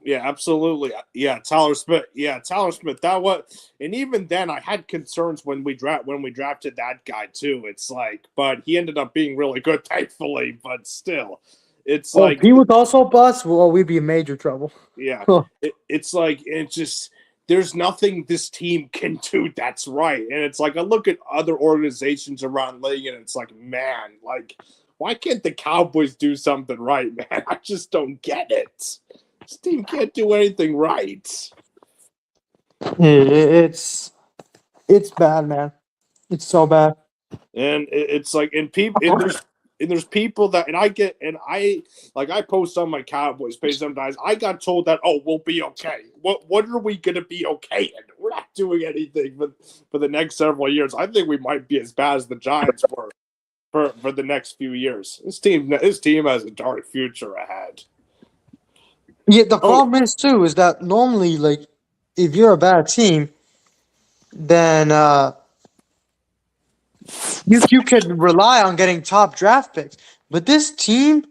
Speaker 4: yeah, absolutely. Yeah, Tyler Smith. That was, and even then, I had concerns when we drafted that guy too. It's like, but he ended up being really good, thankfully. But still, it's like
Speaker 2: if he was also a bust, well, we'd be in major trouble.
Speaker 4: Yeah, it's like there's nothing this team can do that's right. And it's like I look at other organizations around league, and it's like, man, like, why can't the Cowboys do something right, man? I just don't get it. This team can't do anything right.
Speaker 2: It's bad, man. It's so bad.
Speaker 4: And it's like, and there's people that, and I post on my Cowboys page sometimes. I got told that, oh, we'll be okay. What are we gonna be okay in? We're not doing anything for the next several years. I think we might be as bad as the Giants were for the next few years. This team has a dark future ahead.
Speaker 2: Yeah, the problem is too is that normally, like, if you're a bad team, then you can rely on getting top draft picks. But this team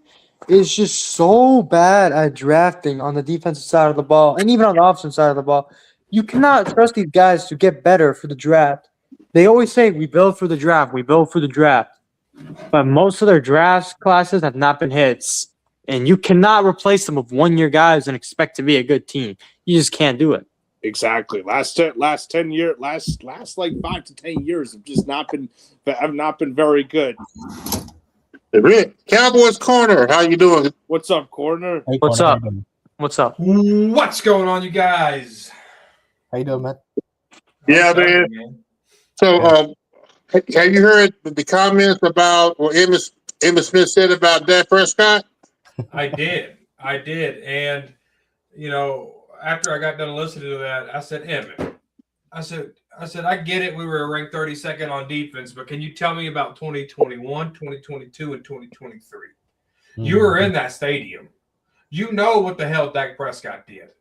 Speaker 2: is just so bad at drafting on the defensive side of the ball and even on the offensive side of the ball. You cannot trust these guys to get better for the draft. They always say, we build for the draft, we build for the draft. But most of their draft classes have not been hits. And you cannot replace them with one-year guys and expect to be a good team. You just can't do it.
Speaker 4: Exactly. Last 10 years, last like 5 to 10 years have not been very good.
Speaker 1: Rick, Cowboys Corner, how you doing?
Speaker 4: What's up, Corner?
Speaker 3: Hey,
Speaker 2: What's
Speaker 3: Corner,
Speaker 2: up?
Speaker 3: how you doing?
Speaker 2: What's up?
Speaker 6: What's going on, you guys?
Speaker 3: How you doing, man?
Speaker 1: Yeah, man. So, have you heard the comments about what Emmitt Smith said about Dak Prescott?
Speaker 6: I did. And, after I got done listening to that, I said, Emmett, I said, I get it. We were ranked 32nd on defense, but can you tell me about 2021, 2022, and 2023? You were in that stadium. You know what the hell Dak Prescott did.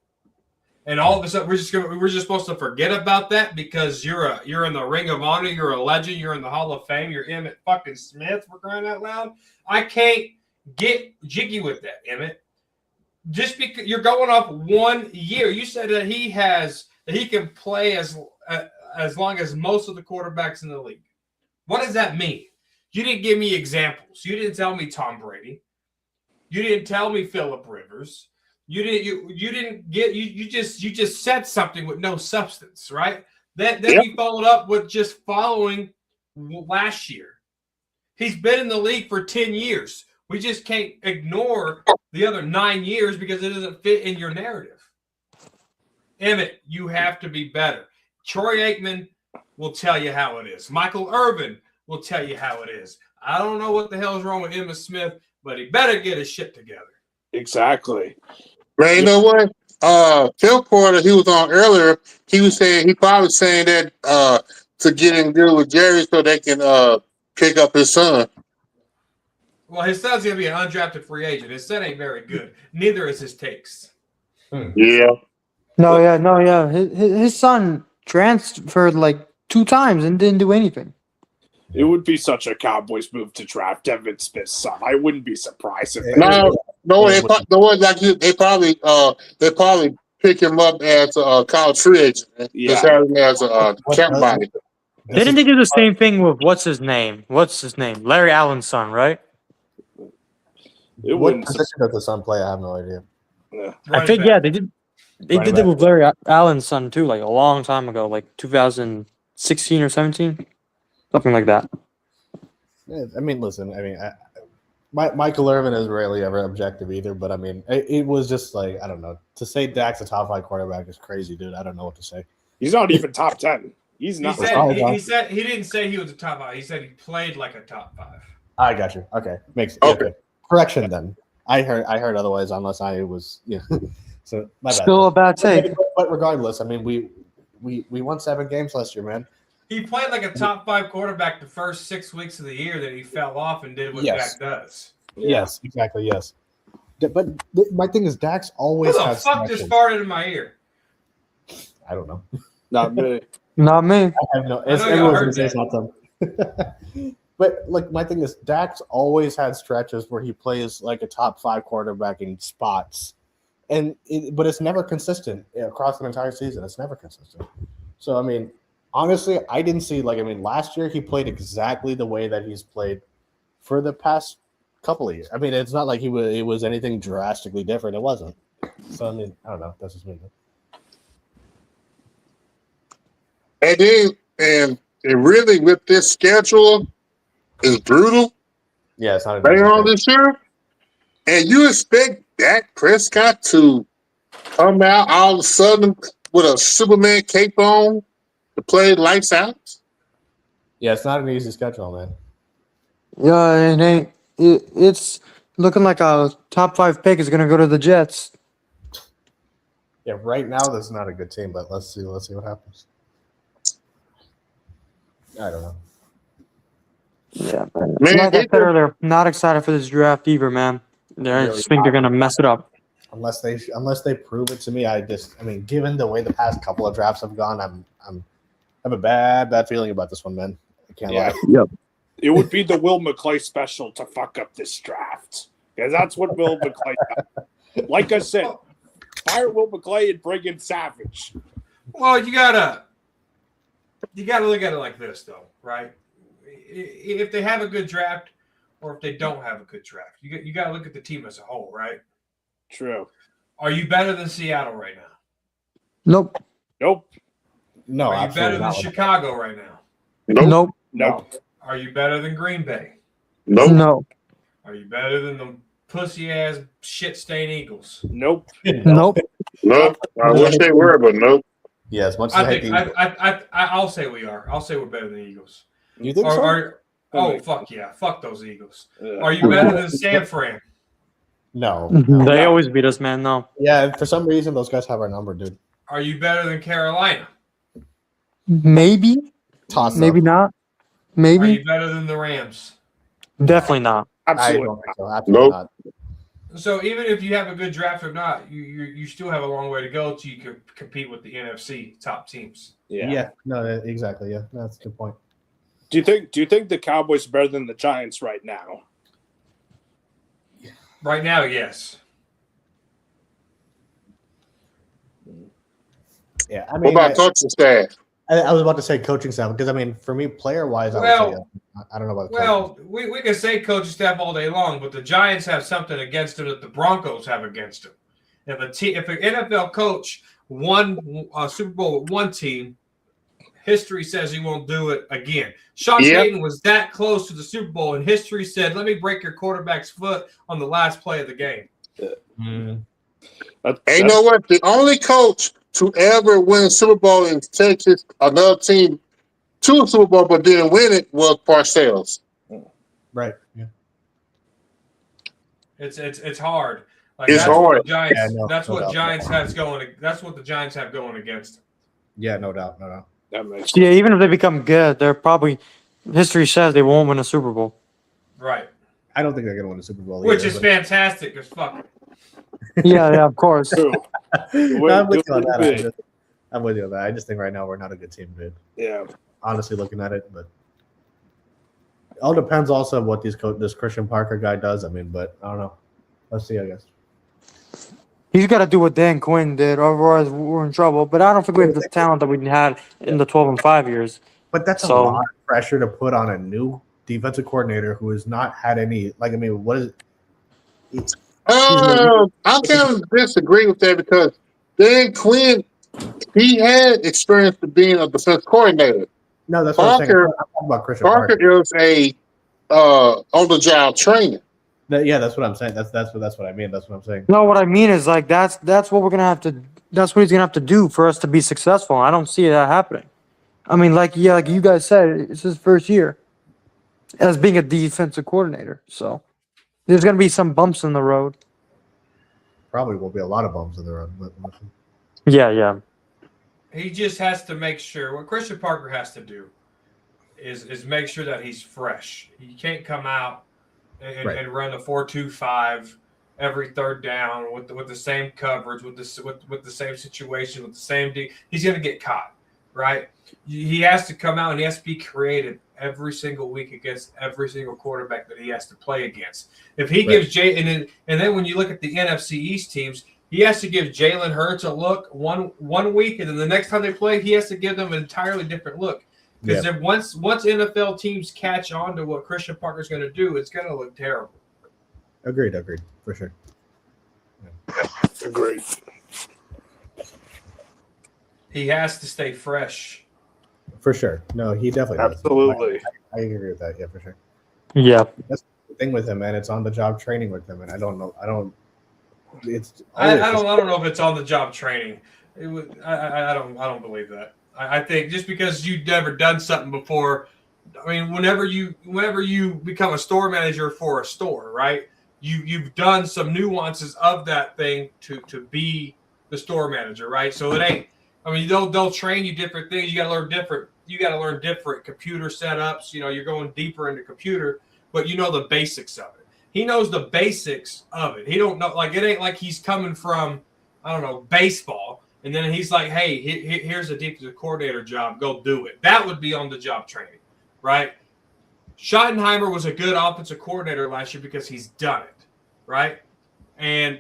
Speaker 6: And all of a sudden, we're just supposed to forget about that because you're in the Ring of Honor, you're a legend, you're in the Hall of Fame, you're Emmitt fucking Smith, for crying out loud. I can't get jiggy with that, Emmett. Just because you're going off 1 year, you said that he can play as long as most of the quarterbacks in the league. What does that mean? You didn't give me examples. You didn't tell me Tom Brady. You didn't tell me Phillip Rivers. You just said something with no substance, right? Then you followed up with just following last year. He's been in the league for 10 years. We just can't ignore the other 9 years because it doesn't fit in your narrative. Emmett, you have to be better. Troy Aikman will tell you how it is. Michael Irvin will tell you how it is. I don't know what the hell is wrong with Emmitt Smith, but he better get his shit together.
Speaker 4: Exactly.
Speaker 1: Man, you know what? Phil Porter, he was on earlier. He was saying he probably saying that to get in deal with Jerry so they can pick up his son.
Speaker 6: Well, his son's gonna be an undrafted free agent. His son ain't very good. Neither is his takes.
Speaker 1: Yeah.
Speaker 2: No. His son transferred like 2 times and didn't do anything.
Speaker 4: It would be such a Cowboys move to draft Devin Smith's son. I wouldn't be surprised if they
Speaker 1: They probably pick him up as a college free agent. Just have him as a camp body.
Speaker 2: Didn't they do the same thing with what's his name? Larry Allen's son, right?
Speaker 3: What position does the son play? I have no idea.
Speaker 2: I think they did. They did it with Larry Allen's son too, like a long time ago, like 2016 or 17, something like that.
Speaker 3: Yeah, I mean, listen. I mean, Michael Irvin is rarely ever objective either, but I mean, it was just like, I don't know. To say Dak's a top 5 quarterback is crazy, dude. I don't know what to say.
Speaker 4: He's not even top 10. He's not.
Speaker 6: He said he didn't say he was a top 5. He said he played like a top 5.
Speaker 3: I got you. Okay,
Speaker 1: Okay.
Speaker 3: Correction then. I heard otherwise, unless I was. Yeah. So my bad.
Speaker 2: Still a bad take.
Speaker 3: But regardless, I mean, we won 7 games last year, man.
Speaker 6: He played like a top 5 quarterback the first 6 weeks of the year. Then he fell off and did what Dak does.
Speaker 3: Yes, exactly. Yes. But my thing is, Dak's always.
Speaker 6: Who the fuck just farted in my ear?
Speaker 3: I don't know.
Speaker 4: Not me.
Speaker 2: Not me.
Speaker 3: I have no. It's not them. But like my thing is, Dak's always had stretches where he plays like a top 5 quarterback in spots, but it's never consistent across an entire season. It's never consistent. So I mean, honestly, I didn't see last year he played exactly the way that he's played for the past couple of years. I mean, it's not like it was anything drastically different. It wasn't. So I mean, I don't know. That's just me.
Speaker 1: And really with this schedule is brutal.
Speaker 3: Yeah, it's not
Speaker 1: later on this year. And you expect Dak Prescott to come out all of a sudden with a Superman cape on to play lights out?
Speaker 3: Yeah, it's not an easy schedule, man.
Speaker 2: Yeah, it ain't. It's looking like a top 5 pick is going to go to the Jets.
Speaker 3: Yeah, right now this is not a good team, but let's see what happens. I don't know.
Speaker 2: Yeah, man. Like I said earlier, not excited for this draft either, man. I just think they're going to mess it up.
Speaker 3: Unless they prove it to me, I mean, given the way the past couple of drafts have gone, I have a bad feeling about this one, man. I can't lie.
Speaker 2: Yep.
Speaker 4: It would be the Will McClay special to fuck up this draft. Because that's what Will McClay does. Like I said, fire Will McClay and bring in Savage.
Speaker 6: Well, you gotta look at it like this, though, right? If they have a good draft or if they don't have a good draft, you gotta look at the team as a whole, right?
Speaker 4: True.
Speaker 6: Are you better than Seattle right now?
Speaker 2: Nope.
Speaker 3: No,
Speaker 6: Are you better than Chicago right now?
Speaker 2: Nope.
Speaker 4: No.
Speaker 6: Are you better than Green Bay?
Speaker 1: Nope.
Speaker 2: No.
Speaker 6: Are you better than the pussy-ass shit-stained Eagles?
Speaker 4: Nope.
Speaker 2: Nope.
Speaker 1: Nope. I wish they were, but nope.
Speaker 3: Yeah, as much as
Speaker 6: I'll say we are. I'll say we're better than the Eagles.
Speaker 3: You think so?
Speaker 6: Fuck yeah. Fuck those Eagles. Are you better than San Fran?
Speaker 3: No.
Speaker 2: They always beat us, man. No.
Speaker 3: Yeah, for some reason those guys have our number, dude.
Speaker 6: Are you better than Carolina?
Speaker 2: Maybe. Maybe not. Maybe.
Speaker 6: Are you better than the Rams?
Speaker 2: Definitely not.
Speaker 4: Absolutely.
Speaker 3: I don't think so. Absolutely not.
Speaker 6: So even if you have a good draft or not, you still have a long way to go till you can compete with the NFC top teams.
Speaker 4: Yeah.
Speaker 3: No, exactly. Yeah, that's a good point.
Speaker 4: Do you think the Cowboys are better than the Giants right now?
Speaker 6: Right now, yes.
Speaker 3: Yeah, I mean,
Speaker 1: What about coaching staff?
Speaker 3: I was about to say coaching staff because I mean, for me, player wise, I would say I don't know about.
Speaker 6: Well, we can say coaching staff all day long, but the Giants have something against them that the Broncos have against them. If an NFL coach won a Super Bowl with one team, history says he won't do it again. Sean Payton was that close to the Super Bowl, and history said, "Let me break your quarterback's foot on the last play of the game."
Speaker 1: And you know what? The only coach to ever win a Super Bowl in Texas, another team to a Super Bowl but didn't win it, was Parcells.
Speaker 3: Right. Yeah.
Speaker 6: It's hard. Like,
Speaker 1: It's
Speaker 6: that's
Speaker 1: hard.
Speaker 6: What the Giants,
Speaker 3: Yeah, no,
Speaker 6: that's
Speaker 3: no
Speaker 6: what
Speaker 3: doubt.
Speaker 6: Giants has going. That's what the Giants have going against them.
Speaker 3: Yeah, no doubt, no doubt.
Speaker 4: That makes
Speaker 2: Yeah, even if they become good, they're probably history says they won't win a Super Bowl.
Speaker 6: Right.
Speaker 3: I don't think they're gonna win a Super Bowl,
Speaker 6: Which
Speaker 3: either,
Speaker 6: is fantastic as fuck.
Speaker 2: Yeah, of course.
Speaker 3: I'm with you on that. I'm with you on that. I just think right now we're not a good team, dude.
Speaker 4: Yeah.
Speaker 3: Honestly, looking at it, but it all depends also on what this Christian Parker guy does. I mean, but I don't know. Let's see, I guess.
Speaker 2: He's got to do what Dan Quinn did, otherwise we're in trouble. But I don't think we have the talent that we had in the 12 and 5 years.
Speaker 3: But that's a lot of pressure to put on a new defensive coordinator who has not had any. Like, I mean, what is it?
Speaker 1: I kind of disagree with that because Dan Quinn, he had experience of being a defense coordinator.
Speaker 3: No, that's what I'm saying. I'm talking about Christian Parker.
Speaker 1: Parker is a on-the-job training.
Speaker 3: Yeah, that's what I'm saying. That's what I mean. That's what I'm saying.
Speaker 2: No, what I mean is like that's what we're gonna have to. That's what he's gonna have to do for us to be successful. I don't see that happening. I mean, like you guys said, it's his first year as being a defensive coordinator. So there's gonna be some bumps in the road.
Speaker 3: Probably will be a lot of bumps in the road.
Speaker 2: Yeah.
Speaker 6: He just has to make sure. What Christian Parker has to do is make sure that he's fresh. He can't come out and run the 4-2-5 every third down with the same coverage, with the same situation, with the same he's going to get caught, right? He has to come out and he has to be creative every single week against every single quarterback that he has to play against. If he gives and then when you look at the NFC East teams, he has to give Jalen Hurts a look one week, and then the next time they play, he has to give them an entirely different look. Because once NFL teams catch on to what Christian Parker's going to do, it's going to look terrible.
Speaker 3: Agreed, for sure.
Speaker 4: Agreed.
Speaker 6: He has to stay fresh.
Speaker 3: For sure. No, he definitely does.
Speaker 4: Absolutely.
Speaker 3: I agree with that. Yeah, for sure.
Speaker 2: Yeah.
Speaker 3: That's the thing with him, man. It's on the job training with him, and I don't know. I don't
Speaker 6: know if it's on the job training. I don't believe that. I think just because you've never done something before, I mean, whenever you become a store manager for a store, right? You've done some nuances of that thing to be the store manager, right? So it ain't. I mean, they'll train you different things. You got to learn different. You got to learn different computer setups. You know, you're going deeper into computer, but you know the basics of it. He knows the basics of it. He don't know, like, it ain't like he's coming from, I don't know, baseball, and then he's like, hey, here's a defensive coordinator job. Go do it. That would be on the job training, right? Schottenheimer was a good offensive coordinator last year because he's done it, right?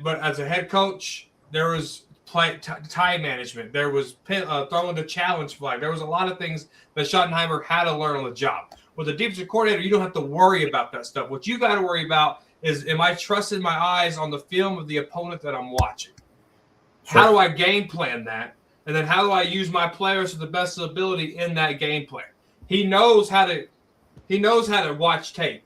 Speaker 6: But as a head coach, there was time management. There was throwing the challenge flag. There was a lot of things that Schottenheimer had to learn on the job. With a defensive coordinator, you don't have to worry about that stuff. What you got to worry about is, am I trusting my eyes on the film of the opponent that I'm watching? Sure. How do I game plan that? And then how do I use my players to the best ability in that game plan? He knows how to watch tape.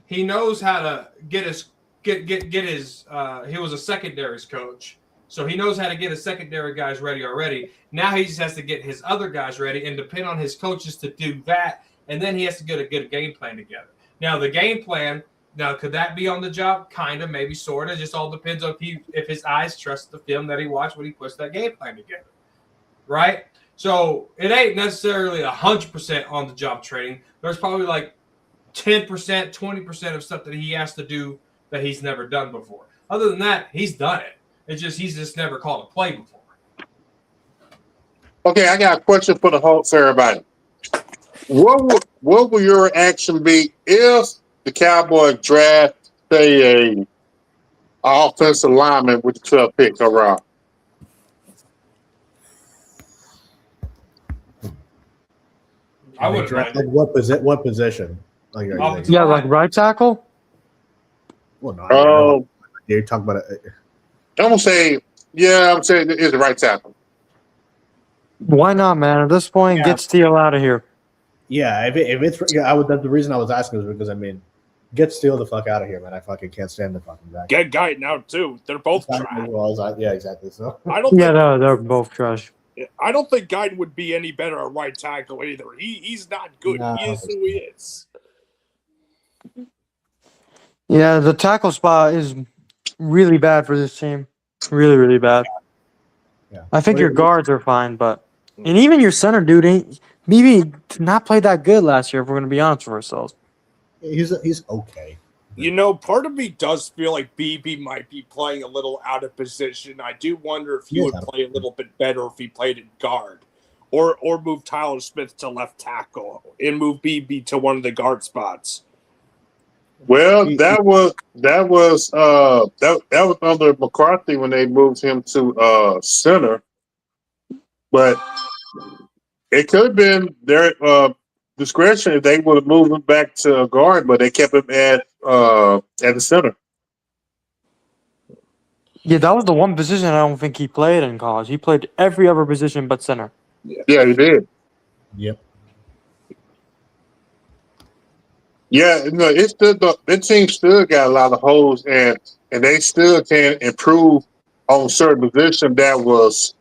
Speaker 6: He knows how to get his he was a secondaries coach. So he knows how to get his secondary guys ready already. Now he just has to get his other guys ready and depend on his coaches to do that. And then he has to get a game plan together. Now, the game plan, could that be on the job? Kind of, maybe, sort of. Just all depends on if his eyes trust the film that he watched when he puts that game plan together, right? So it ain't necessarily 100% on the job training. There's probably like 10%, 20% of stuff that he has to do that he's never done before. Other than that, he's done it. It's just he's just never called a play before.
Speaker 1: Okay, I got a question for everybody. What will your reaction be if the Cowboys draft, say, a offensive lineman with the 12th pick overall?
Speaker 6: I would draft.
Speaker 3: Like what position? Like,
Speaker 2: Yeah, like right tackle.
Speaker 3: well, no, I mean, I
Speaker 1: Oh,
Speaker 3: know you're talking about it.
Speaker 1: I'm gonna say, I'm saying it's the right tackle.
Speaker 2: Why not, man? At this point,
Speaker 3: Yeah.
Speaker 2: get Steele out of here.
Speaker 3: Yeah, if it's I would. That's the reason I was asking is because I mean, get Steele the fuck out of here, man. I fucking can't stand the fucking guy.
Speaker 4: Get Guyton out too. They're both trash.
Speaker 3: Yeah, exactly. So
Speaker 4: I don't.
Speaker 2: Yeah,
Speaker 4: think,
Speaker 2: no, they're both trash.
Speaker 4: I don't think Guyton would be any better at right tackle either. He's not good.
Speaker 3: No,
Speaker 4: He is who he is.
Speaker 2: Yeah, the tackle spot is really bad for this team. Really, really bad.
Speaker 3: yeah,
Speaker 2: I think your guards are fine, but and even your center dude ain't maybe did not play that good last year. If we're gonna be honest with ourselves.
Speaker 3: he's okay.
Speaker 4: You know, part of me does feel like BB might be playing a little out of position. I do wonder if he would play a little bit better if he played at guard, or move Tyler Smith to left tackle and move BB to one of the guard spots.
Speaker 1: Well, that was under McCarthy when they moved him to center, but it could have been their discretion if they would have moved him back to a guard, but they kept him at the center.
Speaker 2: Yeah, that was the one position I don't think he played in college. He played every other position but center.
Speaker 1: Yeah, he did.
Speaker 3: Yep.
Speaker 1: Yeah, no, it's still the team still got a lot of holes, and they still can improve on certain positions that was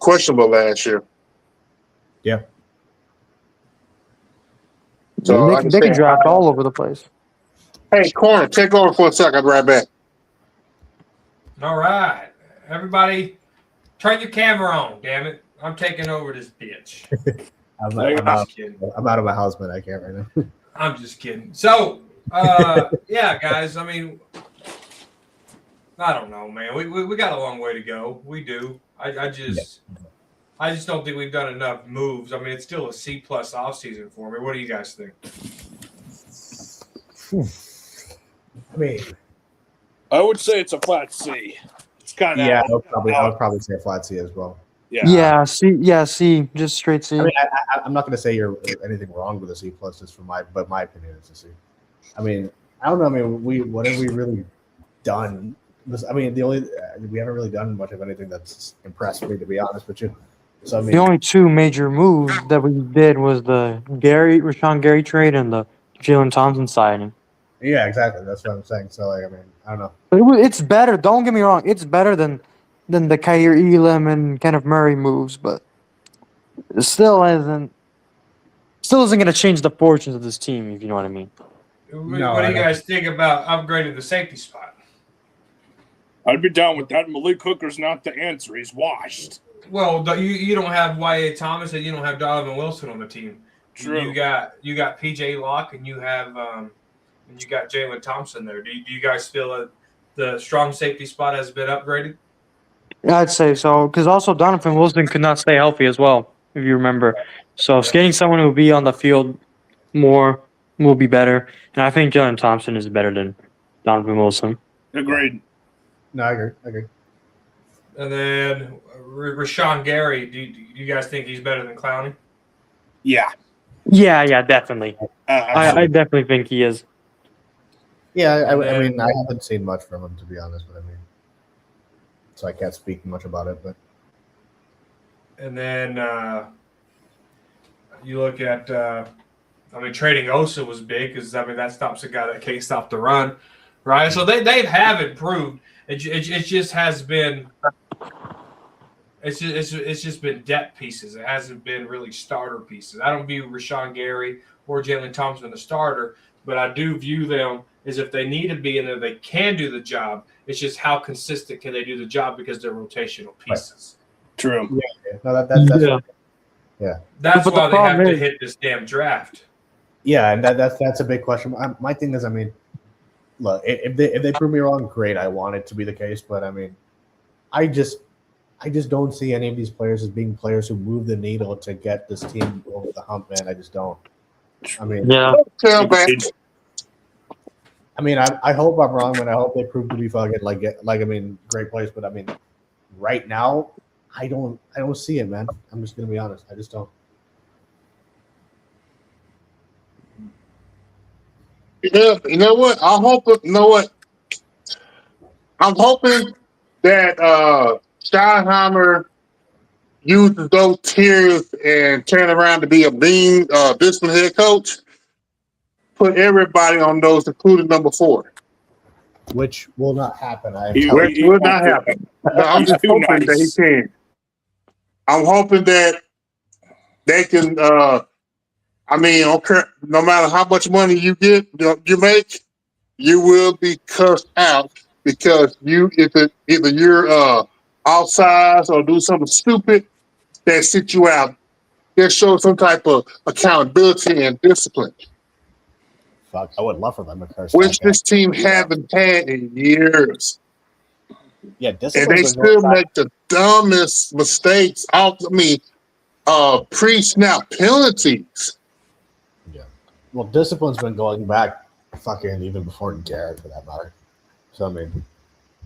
Speaker 1: questionable last year.
Speaker 3: Yeah.
Speaker 1: So
Speaker 2: they can draft all over the place.
Speaker 1: Hey, Corner, take over for a second. I'll be right back.
Speaker 6: All right, everybody, turn your camera on. Damn it, I'm taking over this bitch.
Speaker 3: I'm out of my house, man. I can't right now.
Speaker 6: I'm just kidding. So, yeah, guys. I mean, I don't know, man. We got a long way to go. We do. I just don't think we've done enough moves. I mean, it's still a C+ offseason for me. What do you guys think?
Speaker 3: I mean,
Speaker 4: I would say it's a flat C. It's kind of
Speaker 3: I would probably say a flat C as well.
Speaker 2: Yeah, C, just straight C.
Speaker 3: I mean, I'm not going to say you're anything wrong with a C+, just but my opinion is a C. I mean, I don't know. I mean, what have we really done? I mean, we haven't really done much of anything that's impressed me, to be honest with you. So I mean,
Speaker 2: the only two major moves that we did was the Rashawn Gary trade and the Jalen Thompson signing.
Speaker 3: Yeah, exactly. That's what I'm saying. So like, I mean, I don't know.
Speaker 2: But it's better. Don't get me wrong. It's better than the Kyrie Elam and Kenneth Murray moves, but it still isn't going to change the fortunes of this team, if you know what I mean.
Speaker 6: What do you guys think about upgrading the safety spot?
Speaker 4: I'd be down with that. Malik Hooker's not the answer. He's washed.
Speaker 6: Well, you don't have Y.A. Thomas and you don't have Donovan Wilson on the team.
Speaker 4: True.
Speaker 6: You got PJ Locke and you have you got Jalen Thompson there. Do you guys feel that the strong safety spot has been upgraded?
Speaker 2: I'd say so, because also Donovan Wilson could not stay healthy as well, if you remember. So getting someone who will be on the field more will be better. And I think Jalen Thompson is better than Donovan Wilson.
Speaker 4: Agreed.
Speaker 3: No, I agree.
Speaker 6: And then Rashawn Gary, do you guys think he's better than Clowney?
Speaker 4: Yeah.
Speaker 2: Yeah, definitely. I definitely think he is.
Speaker 3: Yeah, I mean, I haven't seen much from him, to be honest, but I mean, so I can't speak much about it. But
Speaker 6: and then you look at, trading Osa was big because that stops a guy that can't stop the run, right? So they have improved. It just has been. It's just been depth pieces. It hasn't been really starter pieces. I don't view Rashawn Gary or Jalen Thompson a starter, but I do view them as if they need to be in there, they can do the job. It's just how consistent can they do the job because they're rotational pieces.
Speaker 4: Right. True.
Speaker 3: Yeah. No, that's yeah.
Speaker 6: That's why they have to hit this damn draft.
Speaker 3: Yeah, and that's a big question. My thing is, I mean, look, if they prove me wrong, great. I want it to be the case, but I mean, I just don't see any of these players as being players who move the needle to get this team over the hump, man. I just don't. I mean, I hope I'm wrong, and I hope they prove to be fucking great players. But I mean, right now, I don't see it, man. I'm just gonna be honest. I just don't.
Speaker 1: You know what? You know what? I'm hoping that Schottenheimer uses those tears and turn around to be a business head coach. Put everybody on those, including number 4.
Speaker 3: Which will not happen. I am
Speaker 4: He,
Speaker 3: telling
Speaker 1: Which
Speaker 3: you.
Speaker 4: he
Speaker 1: will
Speaker 4: won't
Speaker 1: not
Speaker 4: do
Speaker 1: happen.
Speaker 4: it.
Speaker 1: But I'm
Speaker 4: He's
Speaker 1: just
Speaker 4: too
Speaker 1: hoping that he
Speaker 4: nice.
Speaker 1: can. I'm hoping that they can. I mean, okay, no matter how much money you make, you will be cussed out because either you're outside or do something stupid that sit you out. That shows some type of accountability and discipline,
Speaker 3: Fuck, I would love for them to curse
Speaker 1: which
Speaker 3: that
Speaker 1: this team haven't had in years.
Speaker 3: Yeah,
Speaker 1: And
Speaker 3: discipline's
Speaker 1: they
Speaker 3: been going
Speaker 1: still
Speaker 3: back.
Speaker 1: make the dumbest mistakes. Pre-snap penalties.
Speaker 3: Yeah. Well, discipline's been going back fucking even before Garrett, for that matter. So I mean,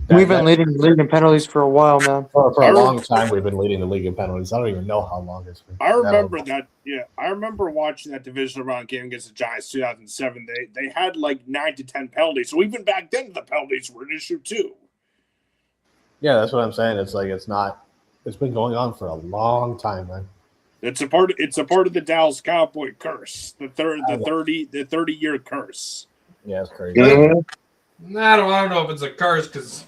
Speaker 2: We've been leading the league in penalties for a while, man.
Speaker 3: for a long time. We've been leading the league in penalties. I don't even know how long it's been.
Speaker 4: I remember that. Yeah, I remember watching that divisional round game against the Giants 2007. They had like 9 to 10 penalties. So even back then, the penalties were an issue too.
Speaker 3: Yeah, that's what I'm saying. It's like it's not. It's been going on for a long time, man.
Speaker 4: It's a part of the Dallas Cowboy curse. The 30-year curse.
Speaker 3: Yeah, it's crazy.
Speaker 1: Mm-hmm.
Speaker 6: I don't know if it's a curse because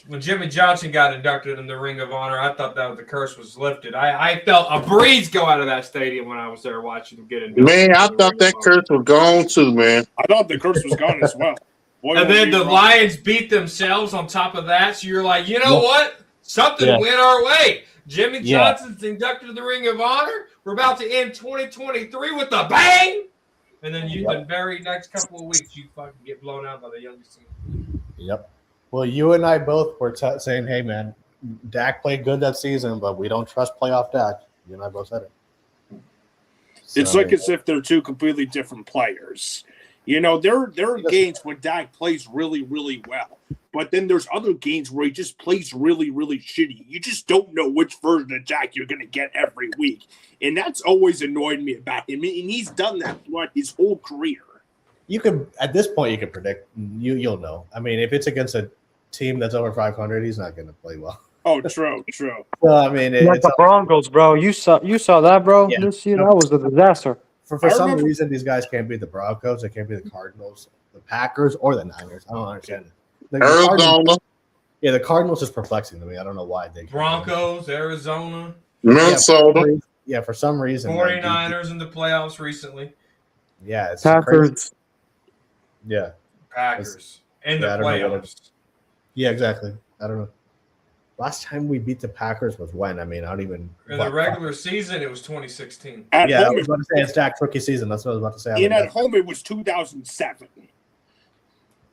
Speaker 6: when Jimmy Johnson got inducted in the Ring of Honor, I thought that the curse was lifted. I felt a breeze go out of that stadium when I was there watching him get inducted.
Speaker 1: Man, I thought that curse was gone too, man.
Speaker 4: I thought the curse was gone as well. Boy,
Speaker 6: and then the Lions beat themselves on top of that, so you're like, you know what? Something went our way. Jimmy Johnson's inducted to the Ring of Honor. We're about to end 2023 with a bang. And then the very next couple of weeks, you fucking get blown out by the youngest team.
Speaker 3: Yep. Well, you and I both were saying, hey, man, Dak played good that season, but we don't trust playoff Dak. You and I both said it.
Speaker 4: It's like as if they're two completely different players. You know, there are games when Dak plays really, really well. But then there's other games where he just plays really, really shitty. You just don't know which version of Dak you're going to get every week. And that's always annoyed me about him. And he's done that throughout his whole career.
Speaker 3: You can, at this point, you can predict. You'll know. I mean, if it's against a team that's over 500, he's not going to play well.
Speaker 4: Oh, true.
Speaker 3: Well, I mean,
Speaker 2: Like the Broncos, bro. You saw that, bro.
Speaker 3: Yeah.
Speaker 2: This year, that was a disaster.
Speaker 3: For some reason, these guys can't beat the Broncos. They can't beat the Cardinals, the Packers, or the Niners. I don't understand it.
Speaker 1: Arizona.
Speaker 3: The Cardinals is perplexing to me. I don't know why they
Speaker 6: Broncos, Arizona,
Speaker 1: Minnesota.
Speaker 3: Yeah, for some reason.
Speaker 6: 49ers in the playoffs recently.
Speaker 3: Yeah, it's
Speaker 2: Packers.
Speaker 3: crazy. Yeah.
Speaker 6: Packers in the playoffs.
Speaker 3: Yeah, exactly. I don't know. Last time we beat the Packers was when? I mean, I don't even.
Speaker 6: In the regular season, it was 2016.
Speaker 3: I was about to say it's Dak's rookie season. That's what I was about to say.
Speaker 4: And at home, it was 2007.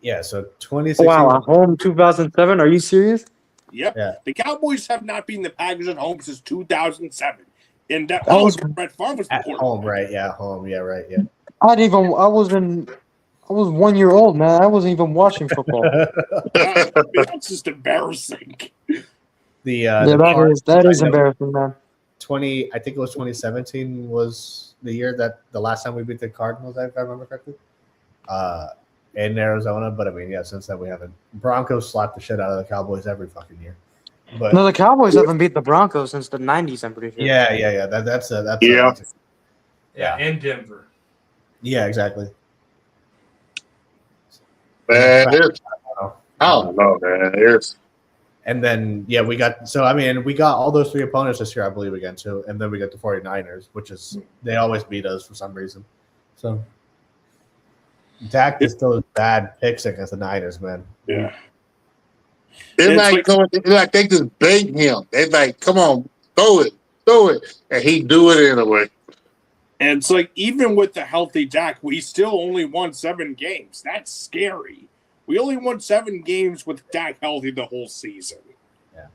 Speaker 3: Yeah, so 2016.
Speaker 2: Wow, at home 2007. Are you serious?
Speaker 4: Yep.
Speaker 3: Yeah.
Speaker 4: The Cowboys have not beaten the Packers at home since 2007. And that was Brett Favre was
Speaker 3: at home, right? Yeah, home. Yeah, right. Yeah.
Speaker 2: I was 1 year old, man. I wasn't even watching football.
Speaker 4: That's just embarrassing.
Speaker 2: That is embarrassing, man.
Speaker 3: I think it was 2017 was the year that the last time we beat the Cardinals, if I remember correctly, in Arizona. But I mean, yeah, since then we haven't. Broncos slapped the shit out of the Cowboys every fucking year. But
Speaker 2: No, the Cowboys haven't beat the Broncos since the 90s, I'm pretty sure.
Speaker 3: yeah. That's
Speaker 6: in Denver.
Speaker 3: Yeah, exactly.
Speaker 1: Man, I don't know, man.
Speaker 3: And then, we got all those three opponents this year, I believe, again, too. And then we got the 49ers, which is, they always beat us for some reason. So, Dak is still bad picks against the Niners, man.
Speaker 4: Yeah.
Speaker 1: It's like they just bait him. They like, come on, throw it. And he do it anyway.
Speaker 4: And it's like, even with the healthy Dak, we still only won 7 games. That's scary. We only won 7 games with Dak healthy the whole season.
Speaker 3: Yeah.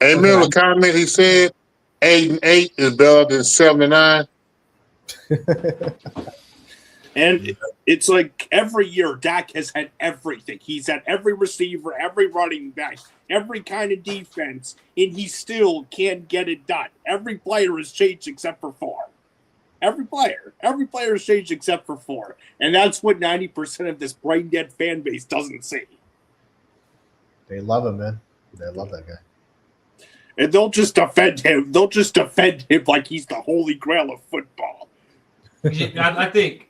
Speaker 1: And remember the comment he said, 8-8 is better than 7-9.
Speaker 4: And it's like every year Dak has had everything. He's had every receiver, every running back, every kind of defense, and he still can't get it done. Every player has changed except for Favre. Every player has changed except for 4, and that's what 90% of this brain dead fan base doesn't see.
Speaker 3: They love him, man. They love that guy.
Speaker 4: And they'll just defend him. They'll just defend him like he's the holy grail of football.
Speaker 6: I think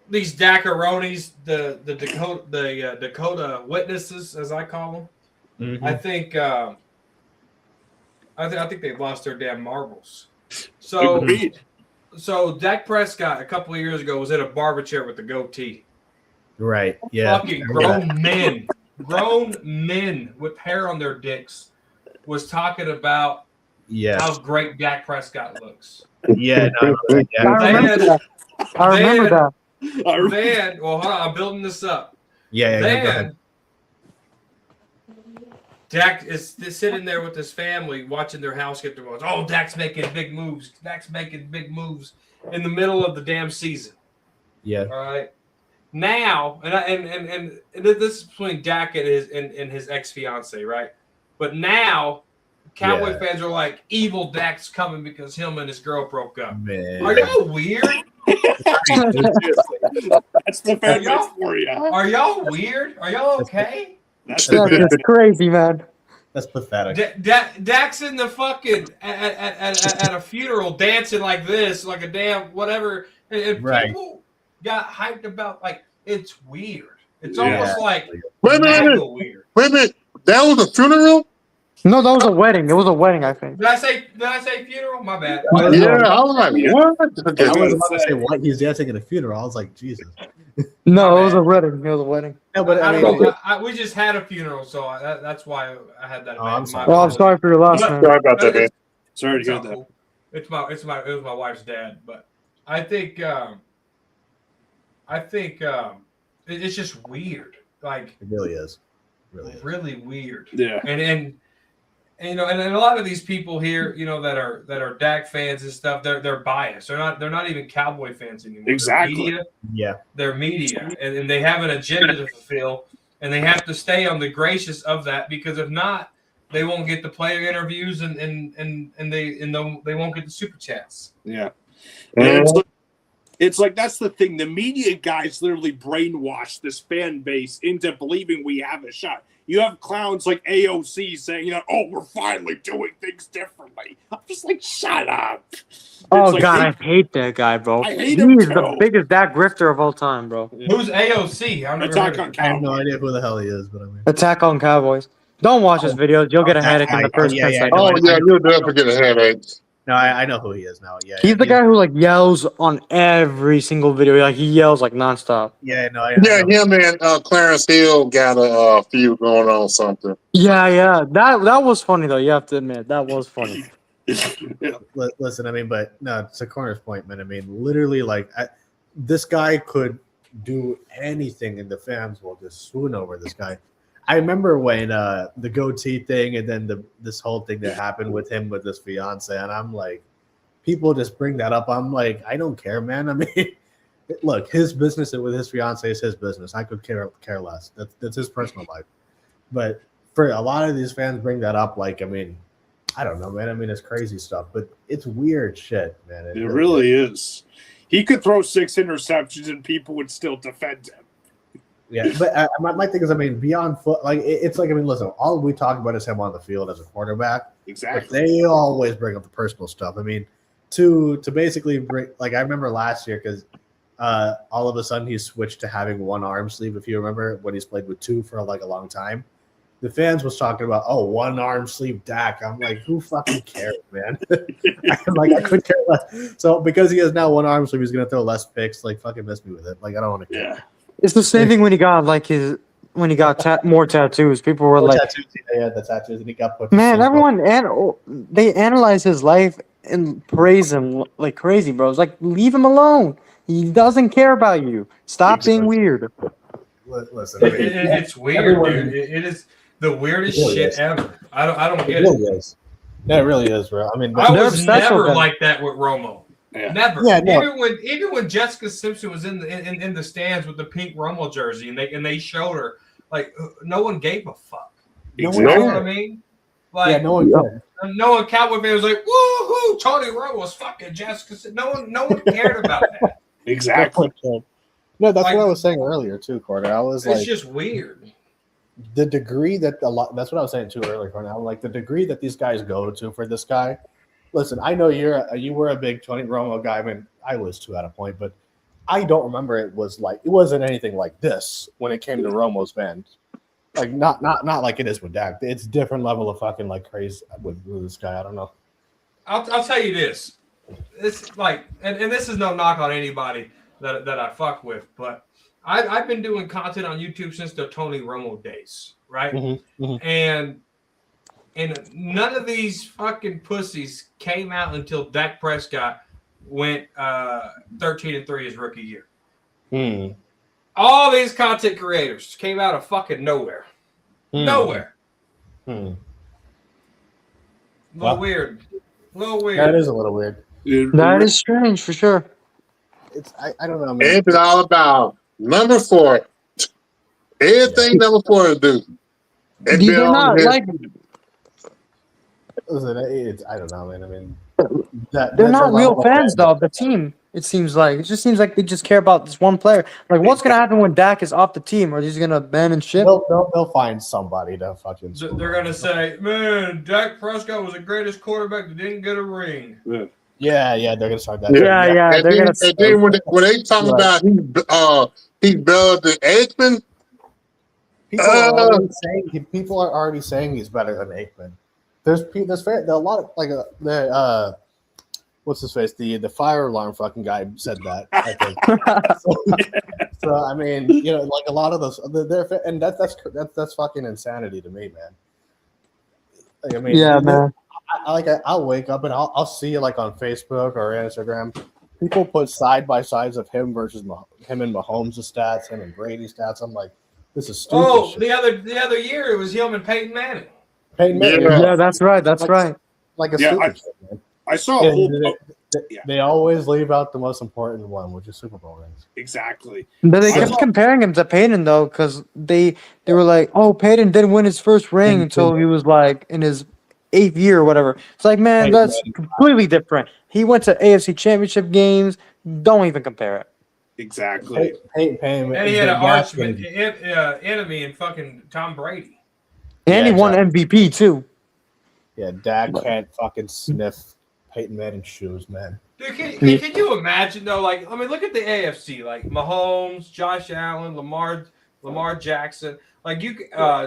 Speaker 6: these Dakaronis, the Dakota witnesses, as I call them, I think they've lost their damn marbles. So Dak Prescott a couple of years ago was in a barber chair with a goatee.
Speaker 3: Right. Yeah.
Speaker 6: Fucking grown men with hair on their dicks was talking about how great Dak Prescott looks.
Speaker 3: Yeah. No,
Speaker 2: I remember that.
Speaker 6: Then, well, hold on, I'm building this up.
Speaker 3: Yeah. Go ahead.
Speaker 6: Then Dak is sitting there with his family watching their house get divorced. Oh, Dak's making big moves. Dak's making big moves in the middle of the damn season.
Speaker 3: Yeah.
Speaker 6: All right. Now, and this is between Dak and his ex-fiance, right? But now, Cowboy fans are like, evil Dak's coming because him and his girl broke up.
Speaker 3: Man.
Speaker 6: Are y'all weird?
Speaker 4: That's the fan base for you.
Speaker 6: Are y'all weird? Are y'all okay?
Speaker 4: That's
Speaker 2: That's crazy, man.
Speaker 3: That's pathetic.
Speaker 6: Dak's in the fucking at a funeral dancing like this, like a damn whatever, and people got hyped about like it's weird. It's almost like
Speaker 1: Wait a minute.
Speaker 6: weird.
Speaker 1: Wait a minute. That was a funeral?
Speaker 2: No, that was a wedding. It was a wedding, I think.
Speaker 6: Did I say funeral? My bad.
Speaker 1: Yeah, I was like, what? Okay.
Speaker 3: I was about to say what he's dancing at a funeral. I was like, Jesus.
Speaker 2: No, it was a wedding. It was a wedding.
Speaker 3: No, but
Speaker 6: I
Speaker 3: I
Speaker 6: don't
Speaker 3: mean,
Speaker 6: know. We just had a funeral, so that's why I had that.
Speaker 3: I'm sorry.
Speaker 2: Well, I'm sorry for your loss, man.
Speaker 1: Sorry about that, man.
Speaker 4: Sorry to hear
Speaker 6: It's
Speaker 4: that.
Speaker 6: cool. It was my wife's dad, but I think it's just weird. Like
Speaker 3: it really is.
Speaker 6: Really weird.
Speaker 4: Yeah.
Speaker 6: And you know, and a lot of these people here, you know, that are Dak fans and stuff, they're biased. They're not even Cowboy fans anymore.
Speaker 4: Exactly.
Speaker 6: They're media, and they have an agenda to fulfill, and they have to stay on the gracious of that, because if not, they won't get the player interviews and they won't get the super chats.
Speaker 4: Yeah. And it's like that's the thing. The media guys literally brainwashed this fan base into believing we have a shot. You have clowns like AOC saying, oh, we're finally doing things differently. I'm just like, shut up.
Speaker 2: Oh,
Speaker 4: like,
Speaker 2: God, I hate that guy, bro.
Speaker 4: I hate him
Speaker 2: He's
Speaker 4: too.
Speaker 2: the biggest Dak grifter of all time, bro.
Speaker 6: Who's AOC? I've never heard of him.
Speaker 3: I have no idea who the hell he is, but I mean,
Speaker 2: Attack on Cowboys. Don't watch his videos. You'll get a headache in the first 10 seconds.
Speaker 1: Oh, yeah, you'll definitely get a headache.
Speaker 3: no, I know who he is now. Yeah,
Speaker 2: He's the guy who like yells on every single video. Like he yells like nonstop.
Speaker 3: Yeah, no,
Speaker 1: Yeah, him and Clarence Hill got a feud going on something.
Speaker 2: Yeah. That was funny though. You have to admit that was funny.
Speaker 3: Listen, I mean, but no, to Corner's point, man. I mean, literally, like this guy could do anything, and the fans will just swoon over this guy. I remember when the goatee thing, and then this whole thing that happened with him with his fiance, and I'm like, people just bring that up. I'm like, I don't care, man. I mean, look, his business with his fiance is his business. I could care less. That's his personal life. But for a lot of these fans, bring that up. Like, I mean, I don't know, man. I mean, it's crazy stuff, but it's weird shit, man.
Speaker 4: It really is. He could throw 6 interceptions and people would still defend him.
Speaker 3: Yeah, but my thing is, I mean, beyond foot, like it's like, I mean, listen, all we talk about is him on the field as a quarterback.
Speaker 4: Exactly.
Speaker 3: But they always bring up the personal stuff. I mean, to basically bring, like, I remember last year because all of a sudden he switched to having one arm sleeve. If you remember when he's played with 2 for like a long time, the fans was talking about, oh, one arm sleeve Dak. I'm like, who fucking cares, man? I could care less. So because he has now one arm sleeve, he's gonna throw less picks. Like, fucking miss me with it. Like, I don't want to care.
Speaker 4: Yeah.
Speaker 2: It's the same thing when he got more tattoos. People were like,
Speaker 3: tattoos, they had the tattoos, and he got put.
Speaker 2: man, everyone they analyze his life and praise him like crazy, bro. It's like, leave him alone. He doesn't care about you. Stop being weird.
Speaker 3: Listen, I mean,
Speaker 6: it's weird, dude. It is the weirdest shit ever. I don't get it.
Speaker 3: Is. Yeah, it really is, bro. I mean,
Speaker 6: I
Speaker 2: they're
Speaker 6: was
Speaker 2: obsessed with
Speaker 6: never
Speaker 2: him.
Speaker 6: like that with Romo.
Speaker 4: Yeah.
Speaker 6: Never.
Speaker 3: Yeah, no.
Speaker 6: Even when Jessica Simpson was in the stands with the pink Romo jersey, and they showed her, like, no one gave a fuck.
Speaker 3: No
Speaker 6: You
Speaker 3: one
Speaker 6: know
Speaker 3: cared.
Speaker 6: what I mean? Like,
Speaker 3: yeah, no one cared.
Speaker 6: no one Cowboy fan was like, woohoo, Tony Romo's fucking Jessica. No one cared about that.
Speaker 4: Exactly.
Speaker 3: No, that's
Speaker 6: Like,
Speaker 3: what I was saying earlier too, Corder. I was
Speaker 6: It's
Speaker 3: like,
Speaker 6: just weird.
Speaker 3: the degree that that's what I was saying too earlier, Corder. I'm like the degree that these guys go to for this guy. Listen, I know you were a big Tony Romo guy. I mean, I was too at a point, but I don't remember it wasn't anything like this when it came to Romo's fans. Like not like it is with Dak. It's different level of fucking like crazy with this guy. I don't know.
Speaker 6: I'll tell you this. It's like, and this is no knock on anybody that I fuck with, but I've been doing content on YouTube since the Tony Romo days, right? And none of these fucking pussies came out until Dak Prescott went 13-3 his rookie year. All these content creators came out of fucking nowhere. Nowhere. A little weird. A little weird.
Speaker 3: That is a little weird.
Speaker 2: That is strange for sure.
Speaker 3: I don't know, man.
Speaker 1: It's all about number 4. Everything number 4 do.
Speaker 2: They're not like
Speaker 3: Listen, I don't know, man. I mean,
Speaker 2: they're not real fans though of the team. It just seems like they just care about this one player. Like, what's gonna happen when Dak is off the team? Are they just gonna abandon ship?
Speaker 3: They'll find somebody to fucking.
Speaker 6: They're gonna say, "Man, Dak Prescott was the greatest quarterback that didn't get a ring."
Speaker 3: Yeah, they're gonna start that.
Speaker 2: Yeah.
Speaker 1: And then when they talk about he's better than Aikman,
Speaker 3: people are already saying he's better than Aikman. There's a lot of like what's his face? The fire alarm fucking guy said that. I think. so I mean, like a lot of those, and that's fucking insanity to me, man. Like, I mean,
Speaker 2: yeah, man.
Speaker 3: I'll wake up and I'll see like on Facebook or Instagram, people put side by sides of him versus him and Mahomes' stats, him and Brady's stats. I'm like, this is stupid.
Speaker 6: Oh,
Speaker 3: shit.
Speaker 6: the other year it was him and Peyton Manning.
Speaker 2: Yeah, that's right. That's right.
Speaker 3: Like a stupid shit, man.
Speaker 4: I saw a whole.
Speaker 3: They always leave out the most important one, which is Super Bowl rings.
Speaker 4: Exactly.
Speaker 2: But they kept comparing him to Peyton though, because they were like, "Oh, Peyton didn't win his first ring until he was like in his 8th year or whatever." It's like, man, that's completely different. He went to AFC Championship games. Don't even compare it.
Speaker 4: Exactly.
Speaker 6: And he had an arch enemy in fucking Tom Brady.
Speaker 2: And he won MVP too.
Speaker 3: Yeah, Dak can't fucking sniff Peyton Manning's shoes, man.
Speaker 6: Dude, can you imagine though? Like, I mean, look at the AFC. Like Mahomes, Josh Allen, Lamar Jackson. Like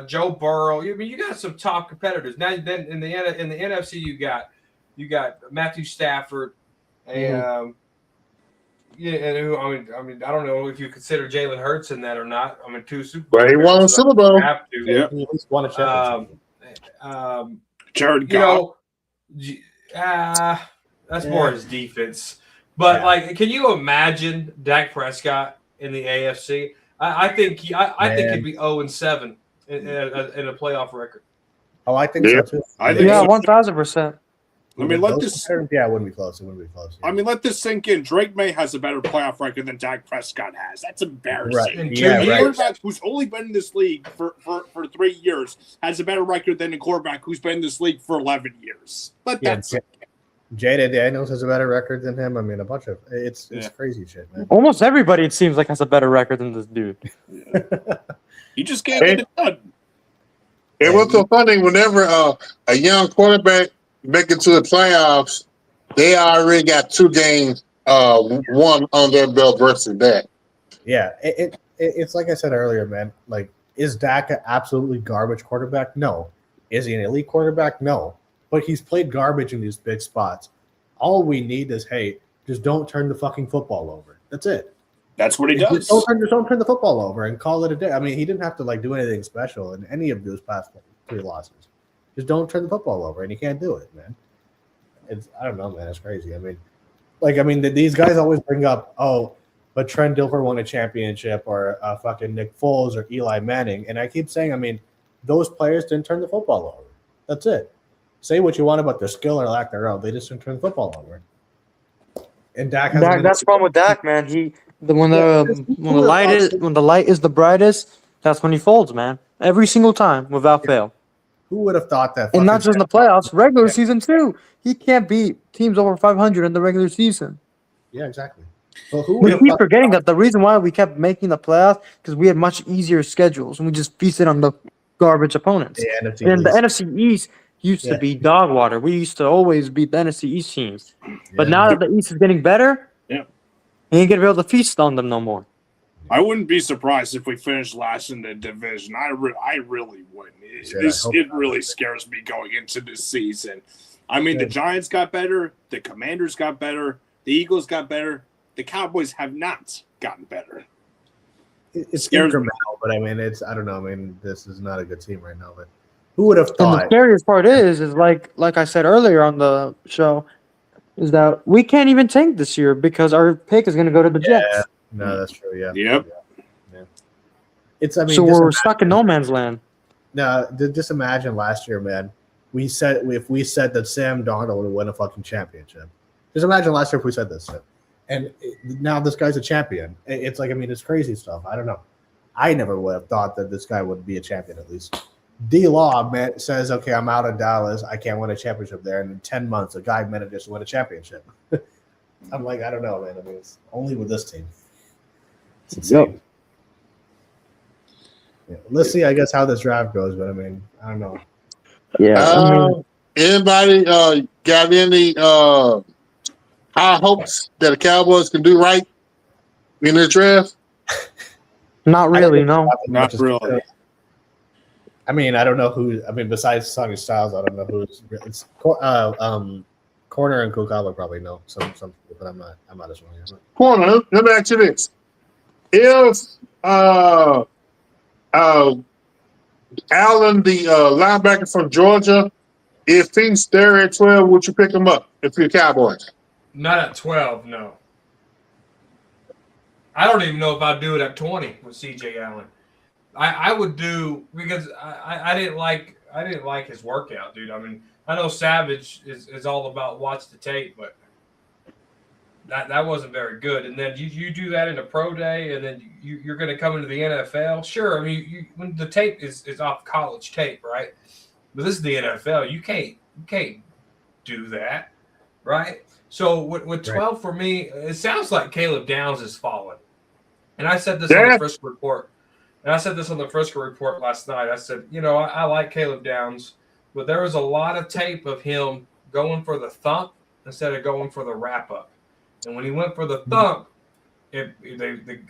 Speaker 6: Joe Burrow. I mean, you got some top competitors. Now, then in the NFC, you got Matthew Stafford, and and who? I mean, I don't know if you consider Jalen Hurts in that or not. I mean, 2 Super Bowls.
Speaker 1: But he won a Super Bowl.
Speaker 6: Have to.
Speaker 4: Yeah.
Speaker 3: He at least won a championship.
Speaker 4: Jared Goff.
Speaker 6: That's more his defense. But like, can you imagine Dak Prescott in the AFC? I think he'd be 0-7 in a playoff record.
Speaker 3: Oh, I think so too.
Speaker 4: I think
Speaker 2: Yeah,
Speaker 4: so.
Speaker 2: 1000%.
Speaker 4: I mean, let this.
Speaker 3: Yeah, it wouldn't be close. It wouldn't be close.
Speaker 4: I mean, let this sink in. Drake May has a better playoff record than Dak Prescott has. That's embarrassing.
Speaker 3: Right.
Speaker 6: In
Speaker 3: Yeah,
Speaker 6: two
Speaker 4: A
Speaker 3: right.
Speaker 4: quarterback who's only been in this league for 3 years has a better record than a quarterback who's been in this league for 11 years. Let that sink in.
Speaker 3: Jada Daniels has a better record than him. I mean, a bunch of it's crazy shit, man.
Speaker 2: Almost everybody, it seems like, has a better record than this dude.
Speaker 4: You just can't get it done.
Speaker 1: It was so funny whenever a young quarterback make it to the playoffs, they already got 2 games won on their belt versus that.
Speaker 3: Yeah, it's like I said earlier, man. Like, is Dak an absolutely garbage quarterback? No. Is he an elite quarterback? No. But he's played garbage in these big spots. All we need is, hey, just don't turn the fucking football over. That's it.
Speaker 4: That's what he does.
Speaker 3: Just don't turn the football over and call it a day. I mean, he didn't have to like do anything special in any of those past 3 losses. Just don't turn the football over, and he can't do it, man. I don't know, man. It's crazy. I mean, these guys always bring up, but Trent Dilfer won a championship, or fucking Nick Foles or Eli Manning, and I keep saying, I mean, those players didn't turn the football over. That's it. Say what you want about their skill or lack thereof, they just didn't turn the football over. And Dak has
Speaker 2: That's the problem with Dak, man. When the light is the brightest, that's when he folds, man. Every single time, without fail.
Speaker 3: Who would have thought that?
Speaker 2: And not just in the playoffs, regular
Speaker 3: Yeah.
Speaker 2: season too. He can't beat teams over 500 in the regular season.
Speaker 3: Yeah, exactly. Well, who would
Speaker 2: We
Speaker 3: have
Speaker 2: keep
Speaker 3: thought?
Speaker 2: forgetting that the reason why we kept making the playoffs because we had much easier schedules and we just feasted on the garbage opponents.
Speaker 3: The NFC
Speaker 2: And the
Speaker 3: East.
Speaker 2: NFC East used to
Speaker 3: Yeah.
Speaker 2: be dog water. We used to always beat the NFC East teams. But
Speaker 3: Yeah.
Speaker 2: now that the East is getting better,
Speaker 4: Yeah.
Speaker 2: he ain't gonna be able to feast on them no more.
Speaker 4: I wouldn't be surprised if we finished last in the division. I really wouldn't.
Speaker 3: Shit, I hope
Speaker 4: It
Speaker 3: not.
Speaker 4: really scares me going into this season. I mean, the Giants got better, the Commanders got better, the Eagles got better, the Cowboys have not gotten better.
Speaker 3: It's
Speaker 4: Scares me.
Speaker 3: incremental, but I mean, I don't know. I mean, this is not a good team right now. But who would have
Speaker 2: And the
Speaker 3: thought?
Speaker 2: scariest part is like I said earlier on the show, is that we can't even tank this year because our pick is gonna go to the Jets.
Speaker 3: No, that's true. Yeah.
Speaker 4: Yep.
Speaker 3: Yeah. It's. I mean,
Speaker 2: So
Speaker 3: just
Speaker 2: we're stuck in no man's land.
Speaker 3: now, just imagine last year, man. If we said that Sam Darnold would win a fucking championship. Just imagine last year if we said this shit. And now this guy's a champion. It's like, I mean, it's crazy stuff. I don't know. I never would have thought that this guy would be a champion at least. D-Law says, okay, I'm out of Dallas. I can't win a championship there. And in 10 months, a guy manages to win a championship. I'm like, I don't know, man. I mean, it's only with this team. It's insane. Yeah. Let's see, I guess, how this draft goes. But, I mean, I don't know.
Speaker 2: Yeah.
Speaker 1: Anybody got any high hopes that the Cowboys can do right in the draft?
Speaker 2: Not really, no.
Speaker 4: Not really.
Speaker 3: I mean, I don't know who. I mean, besides Sonny Styles, I don't know who's. It's Corner and Kukala probably know some, but I'm not as familiar.
Speaker 1: Corner, let me ask you this: if Allen, the linebacker from Georgia, if he's there at 12, would you pick him up if you're Cowboys?
Speaker 6: Not at 12, no. I don't even know if I'd do it at 20 with CJ Allen. I would do because I didn't like his workout, dude. I mean, I know Savage is all about watch the tape, but that wasn't very good. And then you do that in a pro day, and then you're going to come into the NFL. Sure, I mean, when the tape is off college tape, right? But this is the NFL. You can't do that, right? So with 12 for me, it sounds like Caleb Downs is falling. And I said this on the Frisco Report. And I said this on the Frisco Report last night. I said, I like Caleb Downs, but there was a lot of tape of him going for the thump instead of going for the wrap-up. And when he went for the thump, the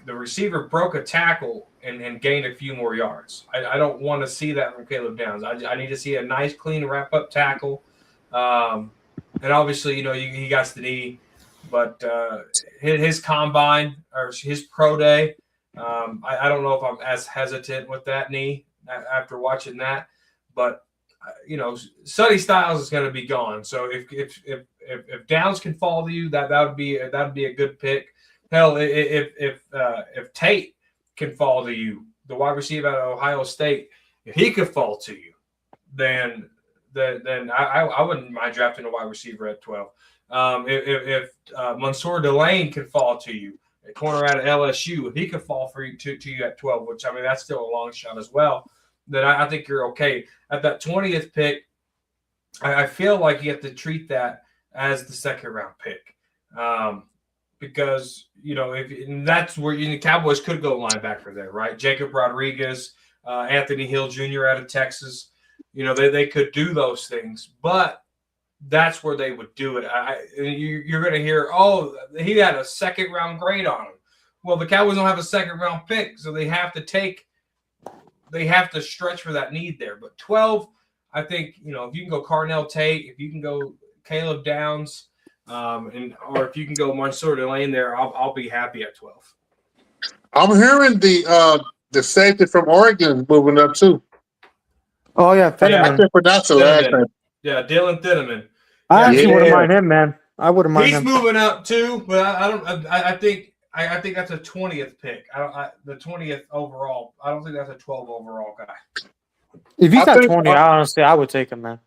Speaker 6: receiver broke a tackle and gained a few more yards. I don't want to see that from Caleb Downs. I need to see a nice, clean wrap-up tackle. And obviously, he got the knee. But his combine or his pro day, I don't know if I'm as hesitant with that knee after watching that. But Sonny Styles is going to be gone. So if Downs can fall to you, that would be a good pick. Hell, if Tate can fall to you, the wide receiver out of Ohio State, if he could fall to you, then I wouldn't mind drafting a wide receiver at 12. If Mansour Delane can fall to you, a corner out of LSU, if he could fall to you at 12, which I mean that's still a long shot as well, then I think you're okay. At that 20th pick, I feel like you have to treat that as the second round pick, because if that's where the Cowboys could go linebacker there, right? Jacob Rodriguez, Anthony Hill Jr. out of Texas, they could do those things, but that's where they would do it. You're going to hear, oh, he had a second round grade on him. Well, the Cowboys don't have a second round pick, so they have to stretch for that need there. But 12, I think, if you can go Carnell Tate, if you can go Caleb Downs, or if you can go Mansour Delane there, I'll be happy at 12.
Speaker 1: I'm hearing the safety from Oregon moving up too.
Speaker 2: Oh yeah, Fetterman.
Speaker 1: I can't pronounce the last name.
Speaker 6: Yeah, Dylan Thieneman.
Speaker 2: I actually wouldn't mind him, man. I wouldn't mind him.
Speaker 6: He's moving up too, but I think that's a 20th pick. The 20th overall. I don't think that's a 12 overall guy.
Speaker 2: If he's got 20, honestly, I would take him, man.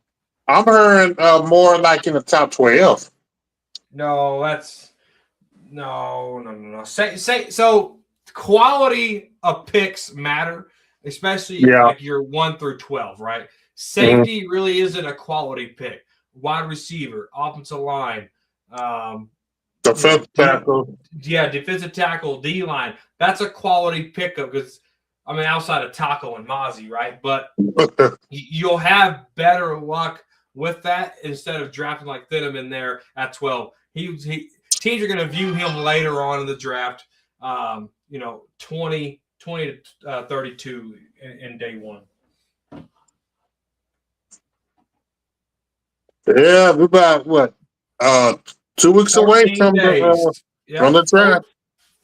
Speaker 1: I'm hearing more like in the top 12.
Speaker 6: No, that's no. Say so. Quality of picks matter, especially like your 1 through 12, right? Safety really isn't a quality pick. Wide receiver, offensive line,
Speaker 1: Defensive tackle.
Speaker 6: defensive tackle, D line. That's a quality pickup because, I mean, outside of Taco and Mozzie, right? But you'll have better luck with that instead of drafting like Thinham in there at 12. Teams are going to view him later on in the draft, 20 to 32 in day one.
Speaker 1: Yeah, we're about what? 2 weeks away from the draft.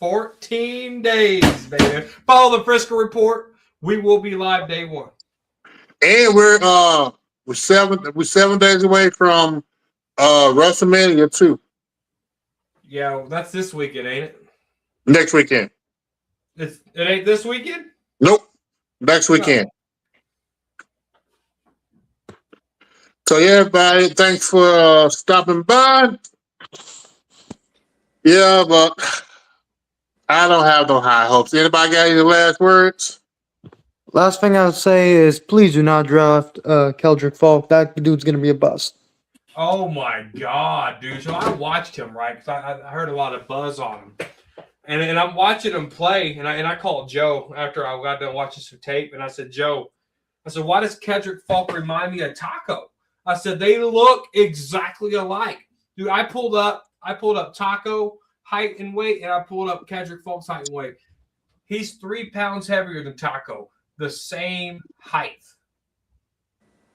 Speaker 6: 14 days, baby. Follow the Frisco Report. We will be live day one.
Speaker 1: And we're 7 days away from WrestleMania too.
Speaker 6: Yeah, that's this weekend, ain't it?
Speaker 1: Next weekend.
Speaker 6: It ain't this weekend?
Speaker 1: Nope. Next weekend. So yeah, everybody, thanks for stopping by. Yeah, but I don't have no high hopes. Anybody got any last words?
Speaker 2: Last thing I would say is please do not draft Keldrick Falk. That dude's gonna be a bust.
Speaker 6: Oh my God, dude! So I watched him, right? Because I heard a lot of buzz on him, and I'm watching him play, and I called Joe after I got done watching some tape, and I said, Joe, why does Keldrick Falk remind me of Taco? I said they look exactly alike, dude. I pulled up Taco height and weight, and I pulled up Keldrick Falk's height and weight. He's 3 pounds heavier than Taco, the same height.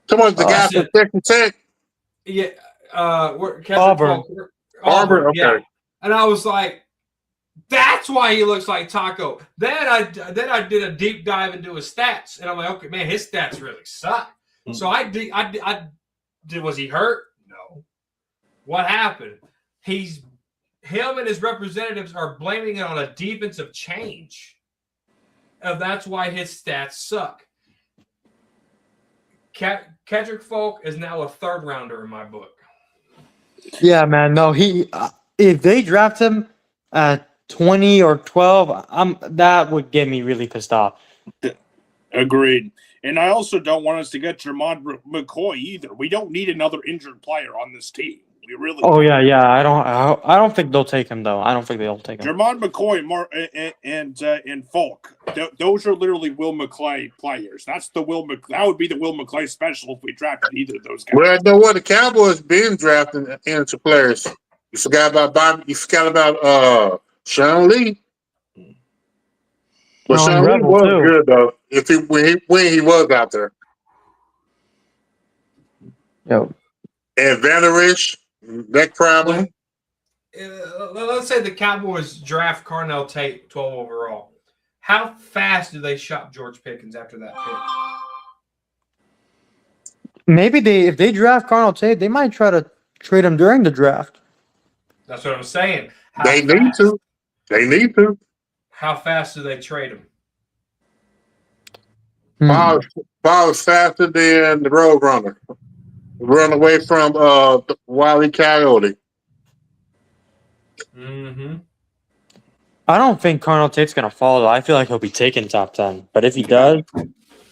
Speaker 1: Come on, the guy from Texas Tech.
Speaker 6: Yeah,
Speaker 2: Auburn.
Speaker 1: Auburn, okay.
Speaker 6: Yeah. And I was like, that's why he looks like Taco. Then I did a deep dive into his stats, and I'm like, okay, man, his stats really suck. Mm-hmm. So I did. Was he hurt? No. What happened? Him and his representatives are blaming it on a defensive change. And that's why his stats suck. Keldrick Falk is now a third rounder in my book.
Speaker 2: Yeah, man. No, if they draft him at 20 or 12, that would get me really pissed off.
Speaker 4: Agreed. And I also don't want us to get Jermon McCoy either. We don't need another injured player on this team. We really.
Speaker 2: Oh don't. Yeah. I don't think they'll take him though. I don't think they'll take him.
Speaker 4: Jermon McCoy and Falk. Those are literally Will McClay players. That would be the Will McClay special if we drafted either of those guys.
Speaker 1: Well, you know what? The Cowboys been drafting into players. You forgot about Bobby. You forgot about Sean Lee. But Sean Lee was good though. When he was out there.
Speaker 2: Yo.
Speaker 1: And Vanderich, neck problem.
Speaker 6: Let's say the Cowboys draft Carnell Tate 12 overall. How fast do they shop George Pickens after that pick?
Speaker 2: Maybe if they draft Carnell Tate, they might try to trade him during the draft.
Speaker 6: That's what I'm saying.
Speaker 1: They need to.
Speaker 6: How fast do they trade him?
Speaker 1: Far faster than the Roadrunner. Run away from Wile E. Coyote.
Speaker 6: Mm-hmm.
Speaker 2: I don't think Carnell Tate's going to fall, though. I feel like he'll be taken top 10. But if he does,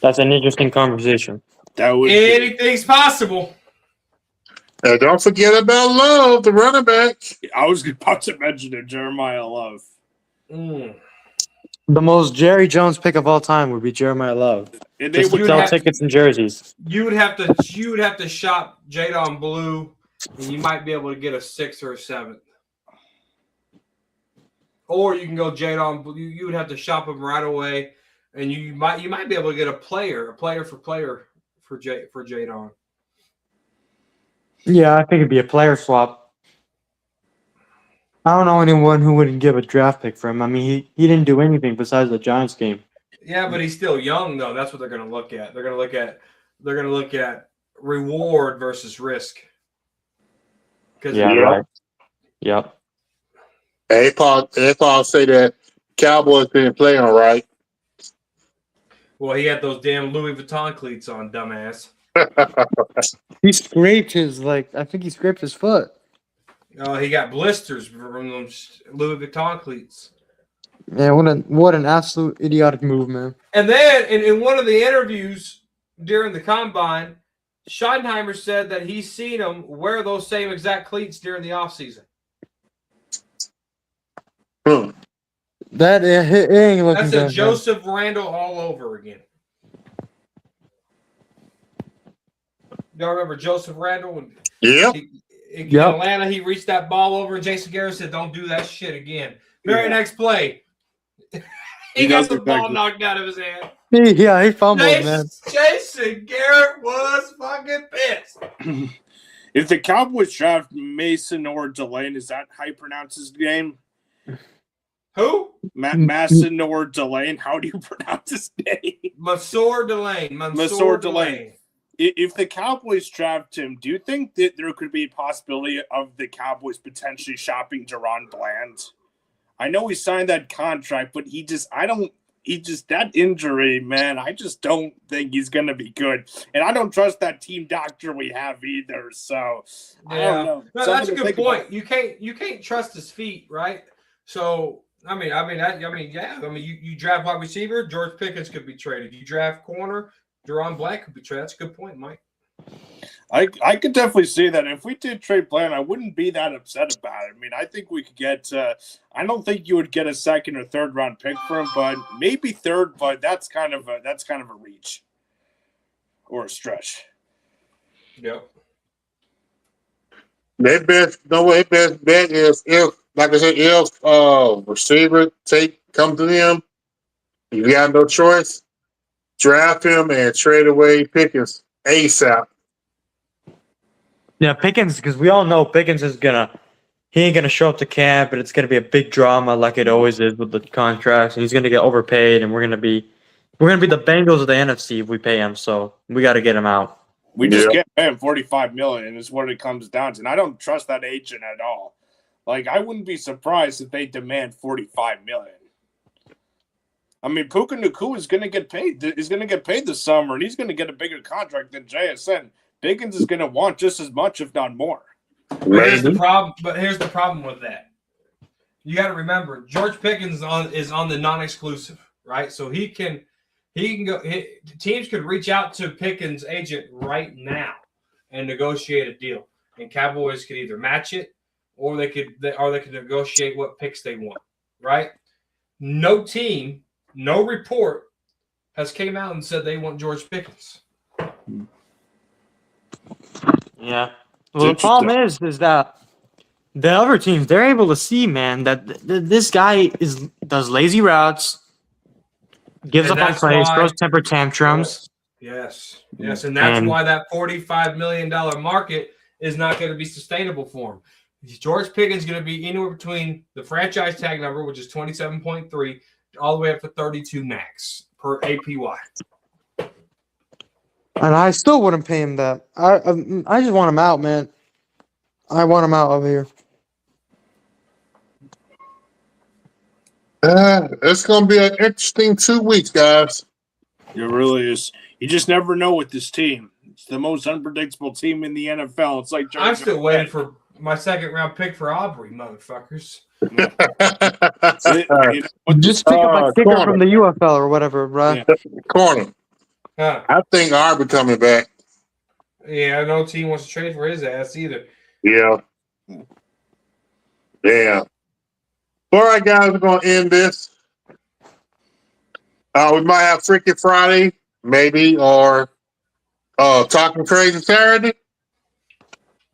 Speaker 2: that's an interesting conversation.
Speaker 6: Anything's possible.
Speaker 1: And don't forget about Love, the running back.
Speaker 4: I was about to mention it, Jeremiah Love.
Speaker 2: The most Jerry Jones pick of all time would be Jeremiah Love.
Speaker 4: And
Speaker 2: they would sell tickets and jerseys.
Speaker 6: You would have to shop Jadon Blue, and you might be able to get a 6th or a 7th. Or you can go Jadon Blue. You would have to shop him right away, and you might be able to get a player for Jadon.
Speaker 2: Yeah, I think it'd be a player swap. I don't know anyone who wouldn't give a draft pick for him. I mean, he didn't do anything besides the Giants game.
Speaker 6: Yeah, but he's still young, though. That's what they're going to look at. They're going to look at reward versus risk.
Speaker 2: Right. Yep.
Speaker 1: Hey, Paul say that Cowboys didn't play on right.
Speaker 6: Well, he had those damn Louis Vuitton cleats on, dumbass.
Speaker 2: He scraped I think he scraped his foot.
Speaker 6: Oh, he got blisters from those Louis Vuitton cleats.
Speaker 2: Yeah, what an absolute idiotic move, man.
Speaker 6: And then in one of the interviews during the combine, Schottenheimer said that he's seen him wear those same exact cleats during the offseason.
Speaker 2: That it ain't looking
Speaker 6: That's
Speaker 2: good.
Speaker 6: a Joseph Randall all over again. Y'all remember Joseph Randall?
Speaker 1: Yep.
Speaker 6: In Atlanta, he reached that ball over, and Jason Garrett said, "Don't do that shit again." Very next play, he got the ball knocked out of his hand.
Speaker 2: Yeah, he fumbled, man.
Speaker 6: Jason Garrett was fucking pissed.
Speaker 4: If the Cowboys draft Mason or Delane, is that how you pronounce his name?
Speaker 6: Who?
Speaker 4: Mason or Delane. How do you pronounce his name?
Speaker 6: Mansour Delane. If
Speaker 4: the Cowboys draft him, do you think that there could be a possibility of the Cowboys potentially shopping Deron Bland? I know he signed that contract, but that injury, man, I just don't think he's going to be good. And I don't trust that team doctor we have either. So I don't know.
Speaker 6: No, that's a good point. You can't trust his feet, right? So you draft wide receiver, George Pickens could be traded. You draft corner, Deron Bland could be traded. That's a good point, Mike.
Speaker 4: I could definitely see that. If we did trade Bland, I wouldn't be that upset about it. I mean, I think we could get. I don't think you would get a second or third round pick for him, but maybe third. But that's kind of a reach or a stretch.
Speaker 6: Yep.
Speaker 1: Their best bet is if, like I said, if receiver come to them, you got no choice. Draft him and trade away Pickens ASAP.
Speaker 2: Yeah, Pickens, because we all know Pickens he ain't gonna show up to camp, and it's gonna be a big drama like it always is with the contracts, and he's gonna get overpaid, and we're gonna be the Bengals of the NFC if we pay him. So we got to get him out.
Speaker 4: We just can't pay him $45 million is what it comes down to, and I don't trust that agent at all. Like, I wouldn't be surprised if they demand $45 million. I mean, Puka Nacua is going to get paid. He's going to get paid this summer, and he's going to get a bigger contract than JSN. Pickens is going to want just as much, if not more.
Speaker 6: But here's the problem with that. You got to remember, George Pickens is on the non-exclusive, right? So he can go. Teams could reach out to Pickens' agent right now and negotiate a deal, and Cowboys could either match it or they could negotiate what picks they want, right? No team, no report has came out and said they want George Pickens.
Speaker 2: Yeah. Well, the problem is that the other teams, they're able to see, man, that this guy does lazy routes, gives up on plays, throws temper tantrums.
Speaker 6: Yes. And that's why that $45 million market is not going to be sustainable for him. George Pickens is going to be anywhere between the franchise tag number, which is 27.3, all the way up to 32 max per APY.
Speaker 2: And I still wouldn't pay him that. I just want him out, man. I want him out of here.
Speaker 1: It's going to be an interesting 2 weeks, guys.
Speaker 4: It really is. You just never know with this team. It's the most unpredictable team in the NFL. It's like
Speaker 6: I'm still waiting for my second round pick for Aubrey, motherfuckers.
Speaker 2: Just pick up a kicker from the UFL or whatever, bro.
Speaker 1: Yeah. Corner. I think Aubrey coming back.
Speaker 6: Yeah, no team wants to trade for his ass either.
Speaker 1: Yeah. All right, guys, we're going to end this. We might have Freaking Friday, maybe, or Talking Crazy Saturday.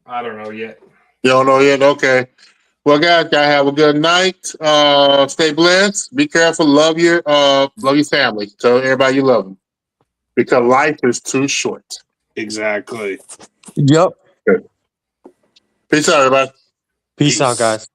Speaker 6: I don't know yet.
Speaker 1: You don't know yet? Okay. Well, guys, have a good night. Stay blessed. Be careful. Love your family. Tell everybody you love them. Because life is too short.
Speaker 4: Exactly.
Speaker 2: Yep.
Speaker 1: Good. Peace out, everybody.
Speaker 2: Peace out, guys.